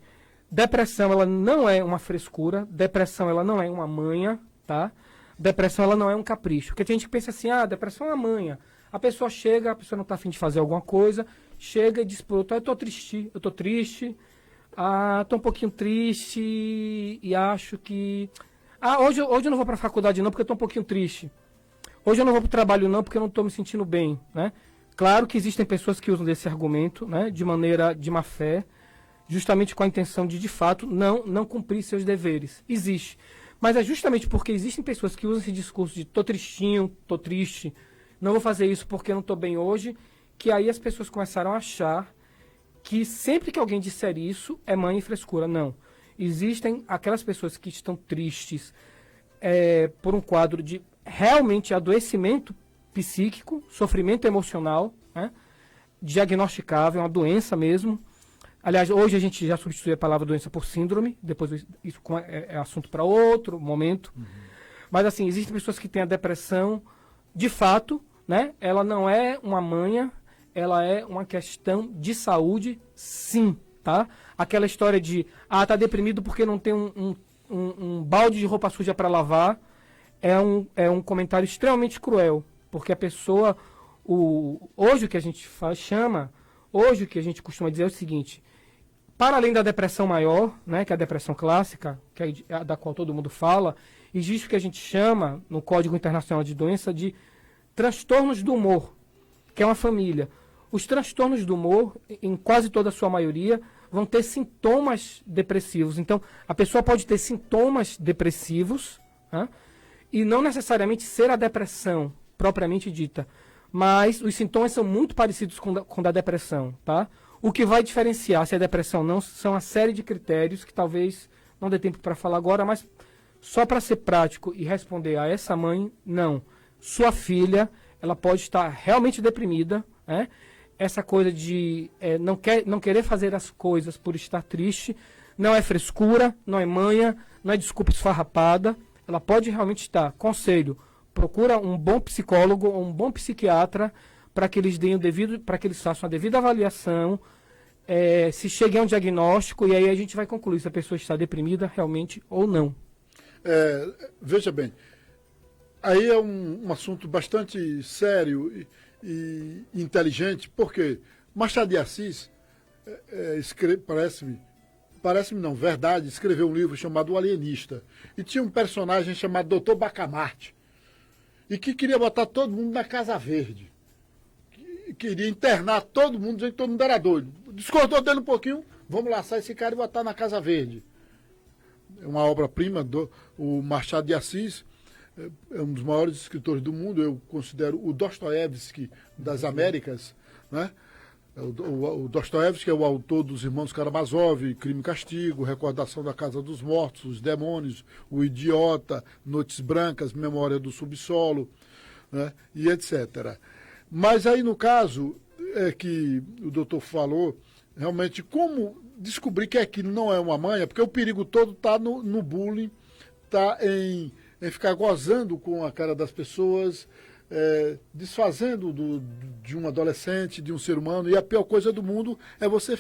depressão ela não é uma frescura, depressão ela não é uma manha, tá? Depressão ela não é um capricho, porque tem gente que pensa assim, depressão é uma manha. A pessoa chega, a pessoa não está afim de fazer alguma coisa, chega e diz pro outro, eu tô triste, tô um pouquinho triste e acho que... hoje eu não vou para a faculdade não, porque eu tô um pouquinho triste. Hoje eu não vou para o trabalho não, porque eu não estou me sentindo bem, né? Claro que existem pessoas que usam desse argumento, né, de maneira de má fé, justamente com a intenção de fato, não cumprir seus deveres. Existe. Mas é justamente porque existem pessoas que usam esse discurso de tô tristinho, tô triste, não vou fazer isso porque eu não estou bem hoje, que aí as pessoas começaram a achar que sempre que alguém disser isso é manha e frescura. Não. Existem aquelas pessoas que estão tristes por um quadro de realmente adoecimento psíquico, sofrimento emocional, né? Diagnosticável, uma doença mesmo. Aliás, hoje a gente já substitui a palavra doença por síndrome, depois isso é assunto para outro momento. Mas assim, existem pessoas que têm a depressão, de fato, né? Ela não é uma manha, ela é uma questão de saúde, sim, tá? Aquela história de, tá deprimido porque não tem um balde de roupa suja para lavar, é um comentário extremamente cruel, porque a pessoa, hoje o que a gente hoje o que a gente costuma dizer é o seguinte: para além da depressão maior, né, que é a depressão clássica, que é a da qual todo mundo fala, existe o que a gente chama, no Código Internacional de Doença, de transtornos do humor, que é uma família. Os transtornos do humor, em quase toda a sua maioria, vão ter sintomas depressivos. Então, a pessoa pode ter sintomas depressivos, né, e não necessariamente ser a depressão propriamente dita, mas os sintomas são muito parecidos com o da depressão, tá? O que vai diferenciar se é depressão ou não são uma série de critérios que talvez não dê tempo para falar agora, mas só para ser prático e responder a essa mãe, não. Sua filha, ela pode estar realmente deprimida, né? Essa coisa de não querer fazer as coisas por estar triste, não é frescura, não é manha, não é desculpa esfarrapada. Ela pode realmente estar. Conselho: procura um bom psicólogo ou um bom psiquiatra para que eles para que eles façam a devida avaliação, se chegue a um diagnóstico, e aí a gente vai concluir se a pessoa está deprimida realmente ou não. Veja bem, aí é um assunto bastante sério e inteligente, porque Machado de Assis, parece-me não, verdade, escreveu um livro chamado O Alienista, e tinha um personagem chamado Dr. Bacamarte, e que queria botar todo mundo na Casa Verde, queria internar todo mundo, dizendo que todo mundo era doido. Discordou dele um pouquinho, vamos laçar esse cara e botar na Casa Verde. É uma obra-prima o Machado de Assis, é um dos maiores escritores do mundo. Eu considero o Dostoiévski das Américas, né? O Dostoiévski é o autor dos Irmãos Karamazov, Crime e Castigo, Recordação da Casa dos Mortos, Os Demônios, O Idiota, Noites Brancas, Memória do Subsolo, né? E etc. Mas aí, no caso que o doutor falou, realmente, como descobrir que aquilo não é uma manha, porque o perigo todo está no bullying, está em ficar gozando com a cara das pessoas, desfazendo de um adolescente, de um ser humano, e a pior coisa do mundo é você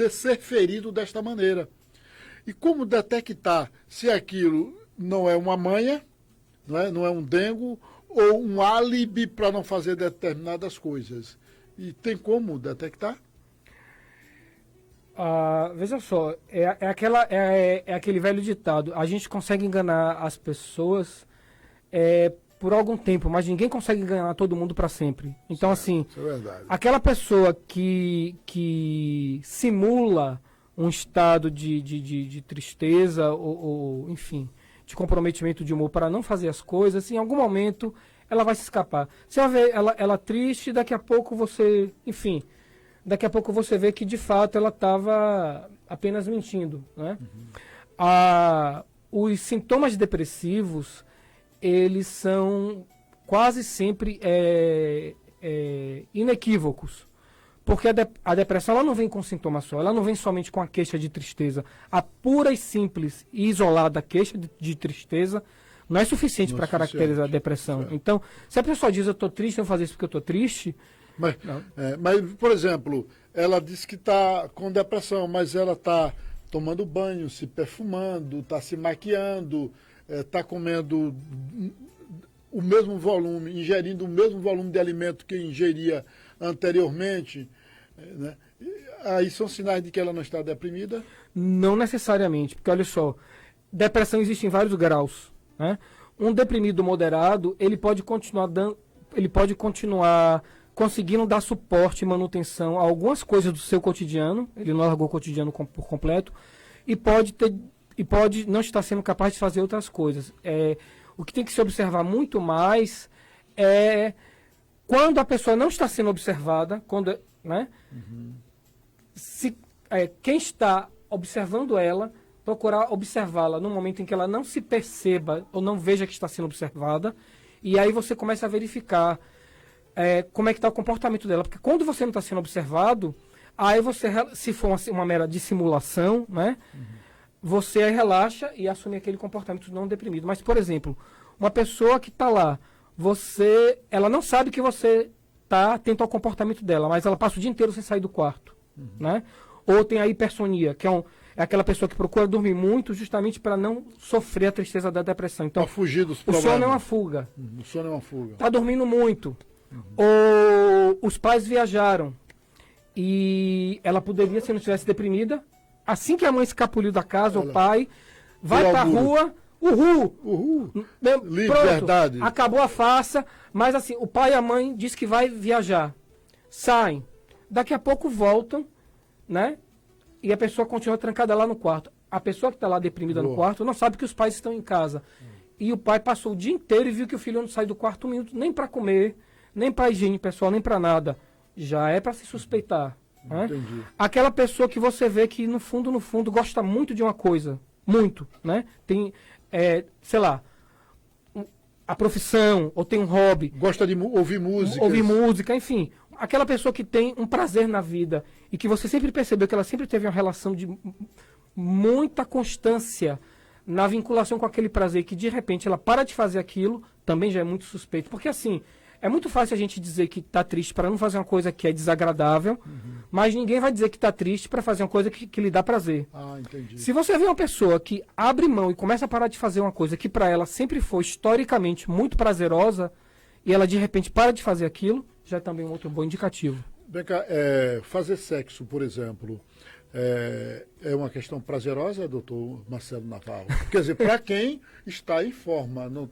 ser ferido desta maneira. E como detectar se aquilo não é uma manha, não é um dengo, ou um álibi para não fazer determinadas coisas? E tem como detectar? Veja só, aquele velho ditado: a gente consegue enganar as pessoas por algum tempo, mas ninguém consegue enganar todo mundo para sempre. Então, assim, isso é verdade. Aquela pessoa que simula um estado de tristeza ou, enfim, de comprometimento de humor para não fazer as coisas, em algum momento ela vai se escapar. Você vai ver ela triste, daqui a pouco você vê que de fato ela estava apenas mentindo, né? Os sintomas depressivos, eles são quase sempre inequívocos, porque a depressão ela não vem com sintoma só, ela não vem somente com a queixa de tristeza. A pura e simples e isolada queixa de tristeza não é suficiente para caracterizar a depressão. Certo. Então, se a pessoa diz eu estou triste, eu vou fazer isso porque eu estou triste... Mas, por exemplo, ela diz que está com depressão, mas ela está tomando banho, se perfumando, está se maquiando, está comendo o mesmo volume, ingerindo o mesmo volume de alimento que ingeria anteriormente, né? Aí são sinais de que ela não está deprimida? Não necessariamente, porque olha só, depressão existe em vários graus, né? Um deprimido moderado, ele pode continuar conseguindo dar suporte e manutenção a algumas coisas do seu cotidiano, ele não largou o cotidiano por completo, e pode não estar sendo capaz de fazer outras coisas. O que tem que se observar muito mais é quando a pessoa não está sendo observada, quando, né? Quem está observando ela, procurar observá-la no momento em que ela não se perceba ou não veja que está sendo observada, e aí você começa a verificar como é que está o comportamento dela. Porque quando você não está sendo observado, aí você, se for uma mera dissimulação, né, você aí relaxa e assume aquele comportamento não deprimido. Mas, por exemplo, uma pessoa que está lá, ela não sabe que você está atento ao comportamento dela, mas ela passa o dia inteiro sem sair do quarto, né? Ou tem a hipersonia, que é aquela pessoa que procura dormir muito justamente para não sofrer a tristeza da depressão. Então, para fugir dos problemas. O sono é uma fuga. O sono é uma fuga. Está dormindo muito. Ou os pais viajaram e ela poderia, se não estivesse deprimida, assim que a mãe escapuliu da casa, o pai vai para a rua, uhul, liberdade. Acabou a farsa, mas assim, o pai e a mãe diz que vai viajar, saem, daqui a pouco voltam, né? E a pessoa continua trancada lá no quarto. A pessoa que está lá deprimida no quarto não sabe que os pais estão em casa. E o pai passou o dia inteiro e viu que o filho não sai do quarto um minuto, nem para comer, nem para higiene pessoal, nem para nada. Já é para se suspeitar. Né? Aquela pessoa que você vê que no fundo, gosta muito de uma coisa. Muito, né? Tem, sei lá, a profissão, ou tem um hobby. Gosta de ouvir música. Ouvir música, enfim. Aquela pessoa que tem um prazer na vida e que você sempre percebeu que ela sempre teve uma relação de muita constância na vinculação com aquele prazer, que de repente ela para de fazer aquilo, também já é muito suspeito. Porque assim, é muito fácil a gente dizer que está triste para não fazer uma coisa que é desagradável, mas ninguém vai dizer que está triste para fazer uma coisa que lhe dá prazer. Entendi. Se você vê uma pessoa que abre mão e começa a parar de fazer uma coisa que para ela sempre foi historicamente muito prazerosa, e ela de repente para de fazer aquilo, já é também um outro bom indicativo. Vem cá, fazer sexo, por exemplo, é uma questão prazerosa, doutor Marcelo Navarro? Quer dizer, para quem está em forma. No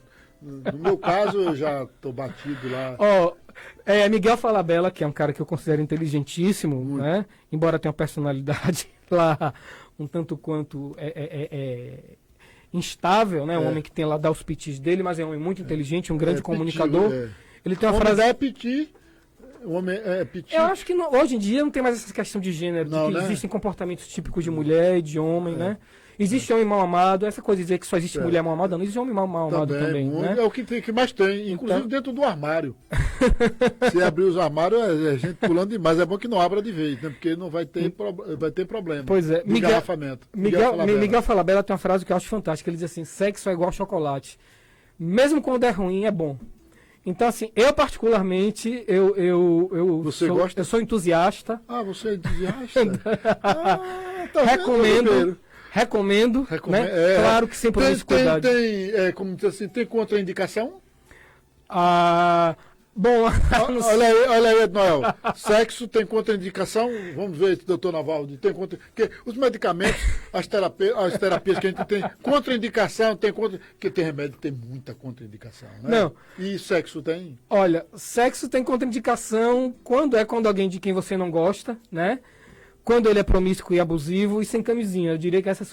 meu caso, eu já estou batido lá. Miguel Falabella, que é um cara que eu considero inteligentíssimo, né? Embora tenha uma personalidade lá um tanto quanto instável, né? Um homem que tem lá, dá os pitis dele, mas é um homem muito inteligente, um grande comunicador. Ele tem uma frase... Petit. Eu acho que hoje em dia não tem mais essa questão de gênero, não, de que né? existem comportamentos típicos de mulher e de homem, né? Existe homem mal amado, essa coisa de dizer que só existe mulher mal amada, não existe homem mal amado também, né? É o que mais tem, inclusive então... dentro do armário. Se abrir os armários, é gente pulando demais. É bom que não abra de vez, né? Porque não vai ter problema. Pois é. Miguel Falabella tem uma frase que eu acho fantástica. Ele diz assim: sexo é igual chocolate. Mesmo quando é ruim, é bom. Então, assim, eu particularmente, Você gosta? Eu sou entusiasta. Você é entusiasta? Recomendo, né? Claro que sem promiscuidade. Como diz assim, tem contraindicação? Bom, olha aí, Noel. Sexo tem contraindicação? Vamos ver, doutor Navaldo. Tem porque os medicamentos, as terapias que a gente tem, contraindicação, porque tem remédio, tem muita contraindicação, né? Não. E sexo tem? Olha, sexo tem contraindicação quando alguém de quem você não gosta, né? Quando ele é promíscuo e abusivo e sem camisinha. Eu diria que essas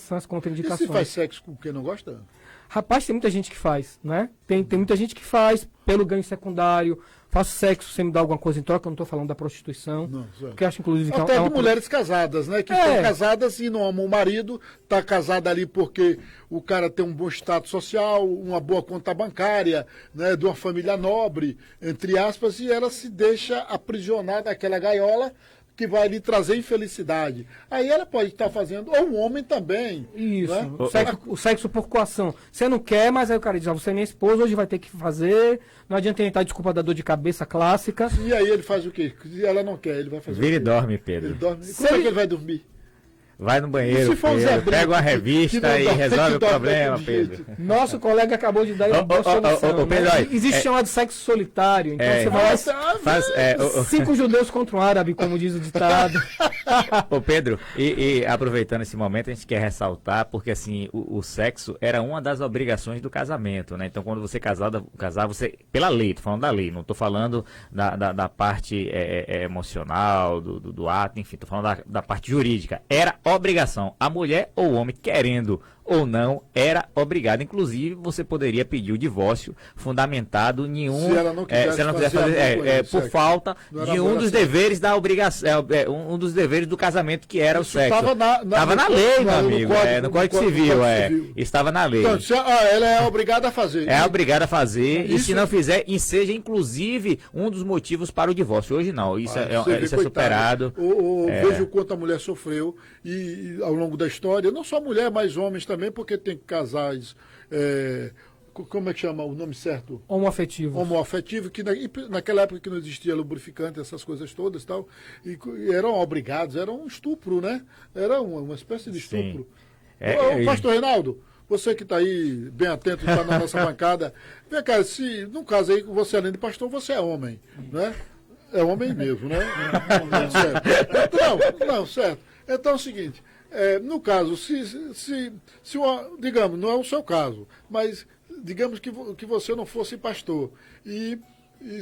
são as contraindicações. E se faz sexo com quem não gosta? Rapaz, tem muita gente que faz, né? Tem muita gente que faz pelo ganho secundário. Faço sexo sem me dar alguma coisa em troca. Eu não estou falando da prostituição. Não, que acho, inclusive, que até de mulheres casadas, né? Que estão casadas e não amam o marido. Está casado ali porque o cara tem um bom status social, uma boa conta bancária, né? De uma família nobre, entre aspas, e ela se deixa aprisionar naquela gaiola que vai lhe trazer infelicidade. Aí ela pode estar fazendo, ou um homem também. Isso, né? O sexo por coação. Você não quer, mas aí o cara diz, você é minha esposa, hoje vai ter que fazer, não adianta ele estar desculpa da dor de cabeça clássica. E aí ele faz o quê? Se ela não quer, ele vai fazer Vira e dorme, Pedro. Ele dorme. Como é que ele vai dormir? Vai no banheiro, Pedro, pega uma revista e resolve o problema, Pedro. Nosso colega acabou de dar uma boa solução. Existe chamado sexo solitário. Então você vai lá, 5 judeus contra um árabe, como diz o ditado. Ô Pedro, e aproveitando esse momento, a gente quer ressaltar, porque assim, o sexo era uma das obrigações do casamento, né? Então quando você casava, você, pela lei, tô falando da lei, não tô falando da parte emocional, do ato, enfim, tô falando da parte jurídica. Era obrigação, a mulher ou o homem, querendo ou não, era obrigada. Inclusive, você poderia pedir o divórcio fundamentado em um... Se ela não quisesse fazer por falta de um dos deveres da obrigação, um dos deveres do casamento, que era isso o sexo. Estava na lei, meu amigo, no Código Civil, estava na lei. Então, ela é obrigada a fazer. É obrigada a fazer, e se não fizer, seja inclusive um dos motivos para o divórcio. Hoje não, isso é superado. Veja o quanto a mulher sofreu e ao longo da história, não só mulher, mas homens também, porque tem casais, como é que chama o nome certo? Homoafetivo. Homoafetivo, que naquela época que não existia lubrificante, essas coisas todas tal, e eram obrigados, era um estupro, né? Era uma espécie de estupro. Pastor Reinaldo, você que está aí bem atento, está na nossa bancada, vem cá, se no caso aí, você além de pastor, você é homem, né? É homem mesmo, né? Não, certo. Então é o seguinte, no caso, digamos, não é o seu caso, mas digamos que você não fosse pastor e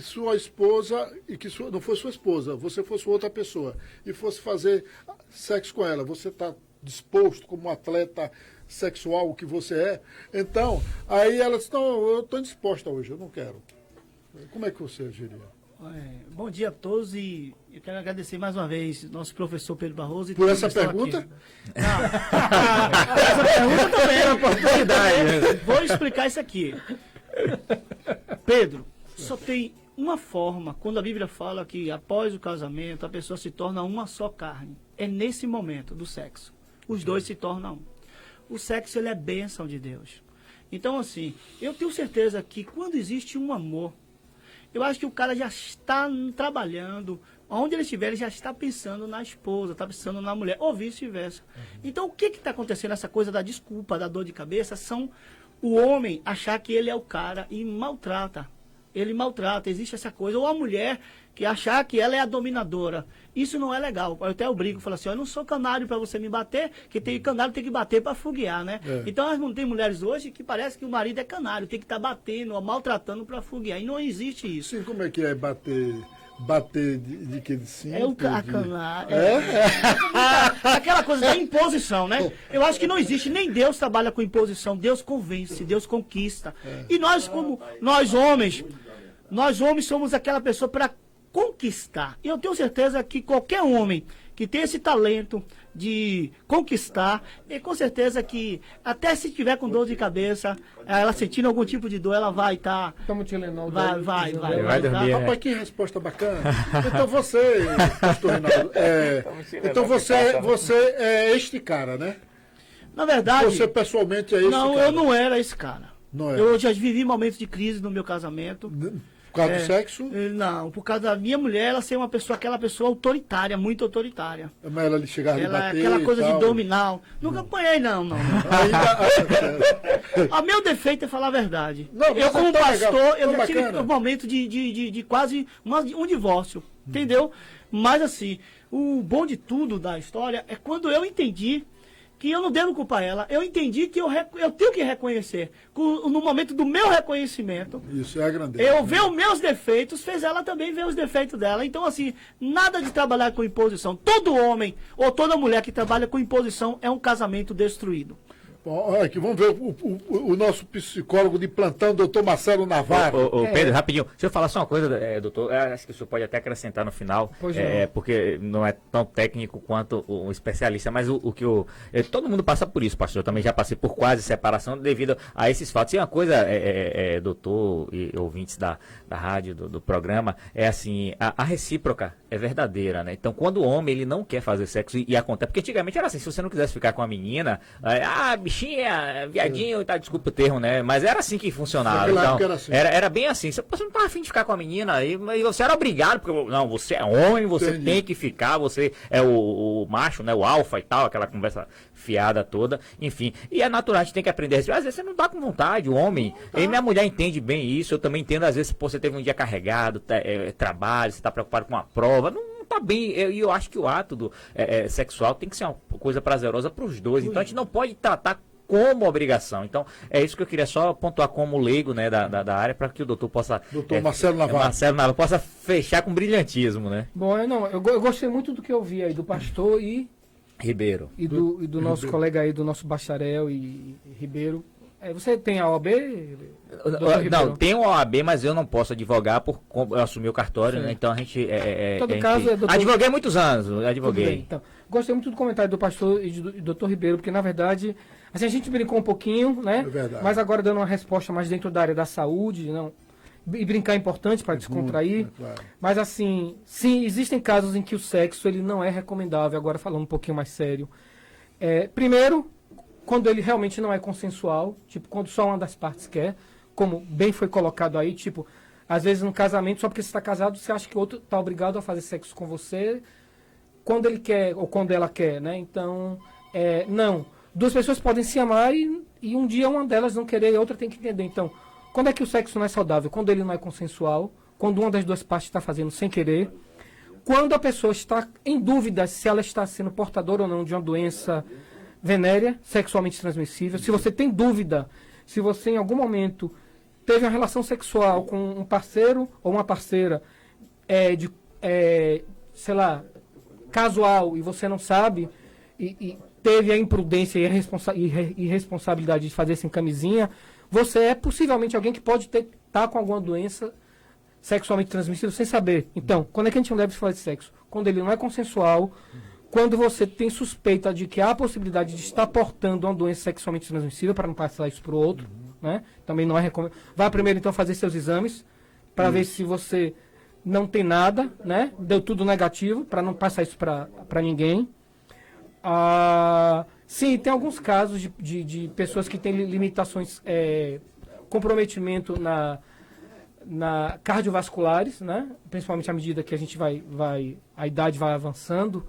sua esposa, e que não fosse sua esposa, você fosse outra pessoa e fosse fazer sexo com ela, você está disposto como atleta sexual que você é, então, aí ela disse, não, eu estou indisposta hoje, eu não quero. Como é que você agiria? Bom dia a todos e eu quero agradecer mais uma vez nosso professor Pedro Barroso. Por essa pergunta? Não. Essa pergunta também é uma oportunidade. Vou explicar isso aqui. Pedro, só tem uma forma, quando a Bíblia fala que após o casamento a pessoa se torna uma só carne. É nesse momento do sexo. Os dois se tornam um. O sexo, ele é bênção de Deus. Então, assim, eu tenho certeza que quando existe um amor, eu acho que o cara já está trabalhando, onde ele estiver, ele já está pensando na esposa, está pensando na mulher, ou vice-versa. Então, o que está acontecendo? Essa coisa da desculpa, da dor de cabeça, são o homem achar que ele é o cara e maltrata. Ele maltrata, existe essa coisa. Ou a mulher que achar que ela é a dominadora. Isso não é legal. Eu até brigo, falo assim, eu não sou canário para você me bater, que canário tem que bater para foguear, né? Então, nós não tem mulheres hoje que parece que o marido é canário, tem que estar batendo, maltratando para foguear. E não existe isso. Sim, como é que é bater? Bater de que? De cinto? É o canário. Aquela coisa da imposição, né? Eu acho que não existe, nem Deus trabalha com imposição. Deus convence, Deus conquista. E nós, como nós homens somos aquela pessoa para conquistar. E eu tenho certeza que qualquer homem que tem esse talento de conquistar, e com certeza que até se tiver com dor de cabeça, ela sentindo algum tipo de dor, ela vai estar... Vai dormir. Rapaz, que resposta bacana. Então você, pastor Reinaldo, então você é este cara, né? Na verdade... Você pessoalmente é esse cara? Não, eu não era esse cara. Não era. Eu já vivi momentos de crise no meu casamento. Por causa do sexo? Não, por causa da minha mulher, ela ser uma pessoa, aquela pessoa autoritária, muito autoritária. Mas ela chegava a bater aquela coisa de dominar. Nunca apanhei, não. O meu defeito é falar a verdade. Eu, como pastor, eu já tive um momento de quase um divórcio, entendeu? Mas, assim, o bom de tudo da história é quando eu entendi que eu não devo culpar ela. Eu entendi que eu tenho que reconhecer. No momento do meu reconhecimento, isso é a grandeza. Eu ver os meus defeitos, fez ela também ver os defeitos dela. Então, assim, nada de trabalhar com imposição. Todo homem ou toda mulher que trabalha com imposição é um casamento destruído. Bom, olha aqui, vamos ver o nosso psicólogo de plantão, doutor Marcelo Navarro. Pedro, rapidinho, deixa eu falar só uma coisa, doutor, acho que o senhor pode até acrescentar no final, porque não é tão técnico quanto o especialista, mas o que todo mundo passa por isso, pastor, eu também já passei por quase separação devido a esses fatos. E uma coisa, doutor e ouvintes da rádio, do programa, é assim, a recíproca é verdadeira, né? Então, quando o homem ele não quer fazer sexo e acontece, porque antigamente era assim, se você não quisesse ficar com a menina, bichinha, viadinho e tal, desculpa o termo, né? Mas era assim que funcionava. Então, era bem assim. Você não estava afim de ficar com a menina aí, mas você era obrigado, porque não, você é homem, você tem que ficar, você é o macho, né? O alfa e tal, aquela conversa fiada toda, enfim. E é natural, a gente tem que aprender. Às vezes você não dá com vontade, o homem. E minha mulher entende bem isso, eu também entendo, às vezes, você teve um dia carregado, trabalho, você está preocupado com uma prova, não tá bem, eu acho que o ato sexual tem que ser uma coisa prazerosa para os dois, então a gente não pode tratar como obrigação. Então, é isso que eu queria só pontuar como leigo, né, da área, para que o doutor possa... Doutor Marcelo Navarro possa fechar com brilhantismo, né? Bom, eu gostei muito do que eu vi aí do pastor e Ribeiro. E do nosso colega aí, do nosso bacharel e Ribeiro. Você tem a OAB? Não, tem uma OAB, mas eu não posso advogar por eu assumi o cartório, né? Então a gente... Em todo caso, doutor... Advoguei muitos anos, advoguei. Bem, então, gostei muito do comentário do pastor e do doutor Ribeiro, porque na verdade, assim, a gente brincou um pouquinho, né? É verdade. Mas agora dando uma resposta mais dentro da área da saúde, não... E brincar é importante para descontrair. Claro. Mas assim, sim, existem casos em que o sexo ele não é recomendável, agora falando um pouquinho mais sério. Primeiro, quando ele realmente não é consensual, tipo, quando só uma das partes quer, como bem foi colocado aí, tipo, às vezes no casamento, só porque você está casado, você acha que o outro está obrigado a fazer sexo com você quando ele quer ou quando ela quer, né? Então, não. Duas pessoas podem se amar e um dia uma delas não querer e a outra tem que entender. Então, quando é que o sexo não é saudável? Quando ele não é consensual, quando uma das duas partes está fazendo sem querer, quando a pessoa está em dúvida se ela está sendo portadora ou não de uma doença venérea, sexualmente transmissível, se você tem dúvida, se você em algum momento teve uma relação sexual com um parceiro ou uma parceira sei lá, casual e você não sabe, e teve a imprudência e a irresponsabilidade de fazer sem camisinha, você é possivelmente alguém que pode estar com alguma doença sexualmente transmissível sem saber. Então, quando é que a gente não deve falar de sexo? Quando ele não é consensual, quando você tem suspeita de que há a possibilidade de estar portando uma doença sexualmente transmissível para não passar isso para o outro, né? Também não é recomendado. Vá primeiro então fazer seus exames para ver se você não tem nada, né? Deu tudo negativo para não passar isso para ninguém. Sim, tem alguns casos de pessoas que têm limitações, comprometimento na cardiovasculares, né? Principalmente à medida que a gente a idade vai avançando,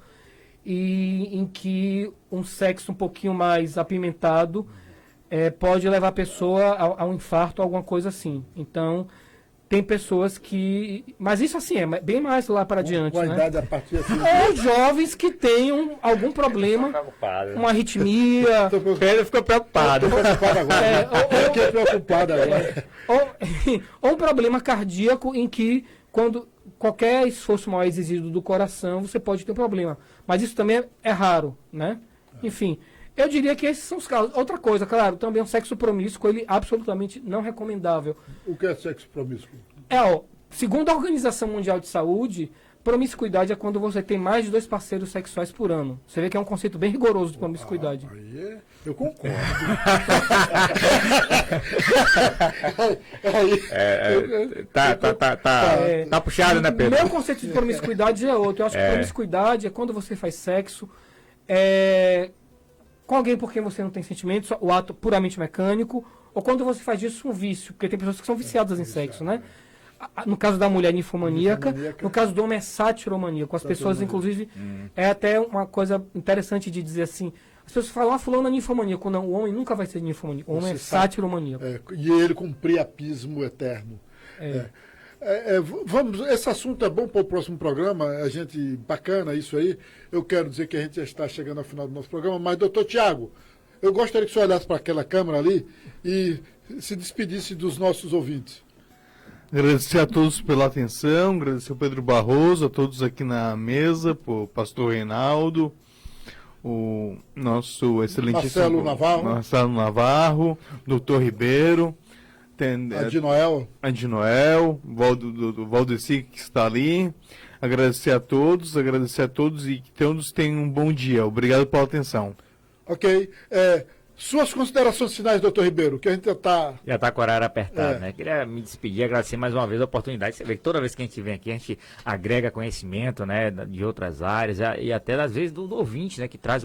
e em que um sexo um pouquinho mais apimentado pode levar a pessoa a um infarto, alguma coisa assim. Então, tem pessoas que... Mas isso assim, é bem mais lá para adiante, com a né? idade a partir assim... Ou jovens que tenham algum problema, uma arritmia... Pedro ficou preocupado. Estou preocupado agora. Fiquei preocupado agora. Ou um problema cardíaco em que, quando qualquer esforço mal exigido do coração, você pode ter um problema. Mas isso também é raro, né? Enfim... Eu diria que esses são os casos. Outra coisa, claro, também o sexo promíscuo, ele é absolutamente não recomendável. O que é sexo promíscuo? Segundo a Organização Mundial de Saúde, promiscuidade é quando você tem mais de 2 parceiros sexuais por ano. Você vê que é um conceito bem rigoroso de promiscuidade. Eu concordo. Tá puxado, né, Pedro? Meu conceito de promiscuidade é outro. Eu acho que promiscuidade é quando você faz sexo com alguém por quem você não tem sentimentos, o ato puramente mecânico, ou quando você faz disso um vício, porque tem pessoas que são viciadas em sexo, né? No caso da mulher, ninfomaníaca, no caso do homem é satiromaníaco. As pessoas, inclusive, é até uma coisa interessante de dizer assim, as pessoas falam, fulano é ninfomaníaco. Não, o homem nunca vai ser ninfomaníaco, o homem é satiromaníaco. E ele com priapismo eterno. Esse assunto é bom para o próximo programa, bacana isso aí. Eu quero dizer que a gente já está chegando ao final do nosso programa, mas, doutor Tiago, eu gostaria que o senhor olhasse para aquela câmera ali e se despedisse dos nossos ouvintes. Agradecer a todos pela atenção, agradecer ao Pedro Barroso, a todos aqui na mesa, o pastor Reinaldo, o nosso excelentíssimo Marcelo Navarro, doutor Ribeiro, Adi Noel, o Valdeci que está ali. Agradecer a todos e que todos tenham um bom dia. Obrigado pela atenção. Ok. Suas considerações finais, doutor Ribeiro, que a gente já está com o horário apertado, né? Queria me despedir, agradecer mais uma vez a oportunidade. Você vê que toda vez que a gente vem aqui, a gente agrega conhecimento, né, de outras áreas, e até às vezes do ouvinte, né, que traz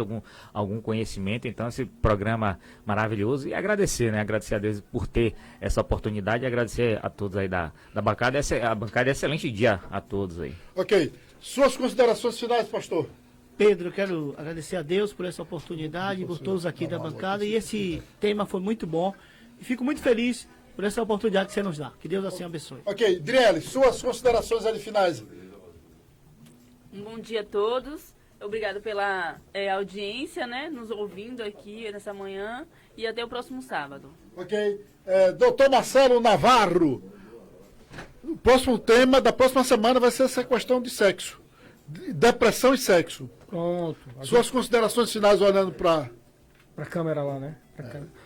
algum conhecimento. Então, esse programa maravilhoso, e agradecer, né? Agradecer a Deus por ter essa oportunidade, e agradecer a todos aí da bancada. A bancada é excelente dia a todos aí. Ok. Suas considerações finais, pastor? Pedro, eu quero agradecer a Deus por essa oportunidade, por todos aqui da bancada, e esse tema foi muito bom, e fico muito feliz por essa oportunidade que você nos dá. Que Deus assim abençoe. Ok, Driele, suas considerações ali finais. Um bom dia a todos, obrigado pela audiência, né, nos ouvindo aqui nessa manhã, e até o próximo sábado. Ok, doutor Marcelo Navarro, o próximo tema da próxima semana vai ser essa questão de sexo. Depressão e sexo. Pronto. Suas considerações finais olhando para a câmera lá, né?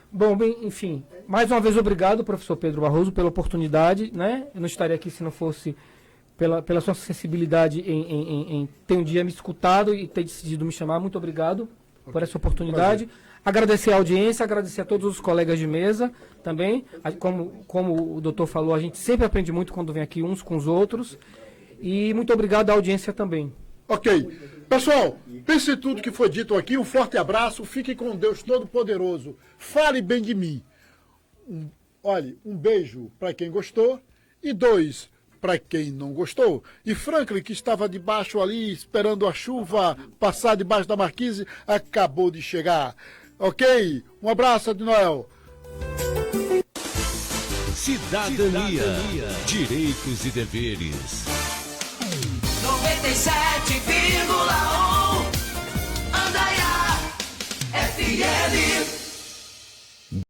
Bom, bem, enfim, mais uma vez obrigado, professor Pedro Barroso, pela oportunidade, né? Eu não estaria aqui se não fosse pela sua sensibilidade em ter um dia me escutado e ter decidido me chamar. Muito obrigado por essa oportunidade. Prazer. Agradecer a audiência, agradecer a todos os colegas de mesa também. Como o doutor falou, a gente sempre aprende muito quando vem aqui uns com os outros. E muito obrigado à audiência também. Ok. Pessoal, pense em tudo que foi dito aqui. Um forte abraço. Fique com Deus Todo-Poderoso. Fale bem de mim. Um beijo para quem gostou. E 2, para quem não gostou. E Franklin, que estava debaixo ali, esperando a chuva passar debaixo da marquise, acabou de chegar. Ok? Um abraço, de Noel. Cidadania, direitos e deveres. 97,1 Andaiá FM.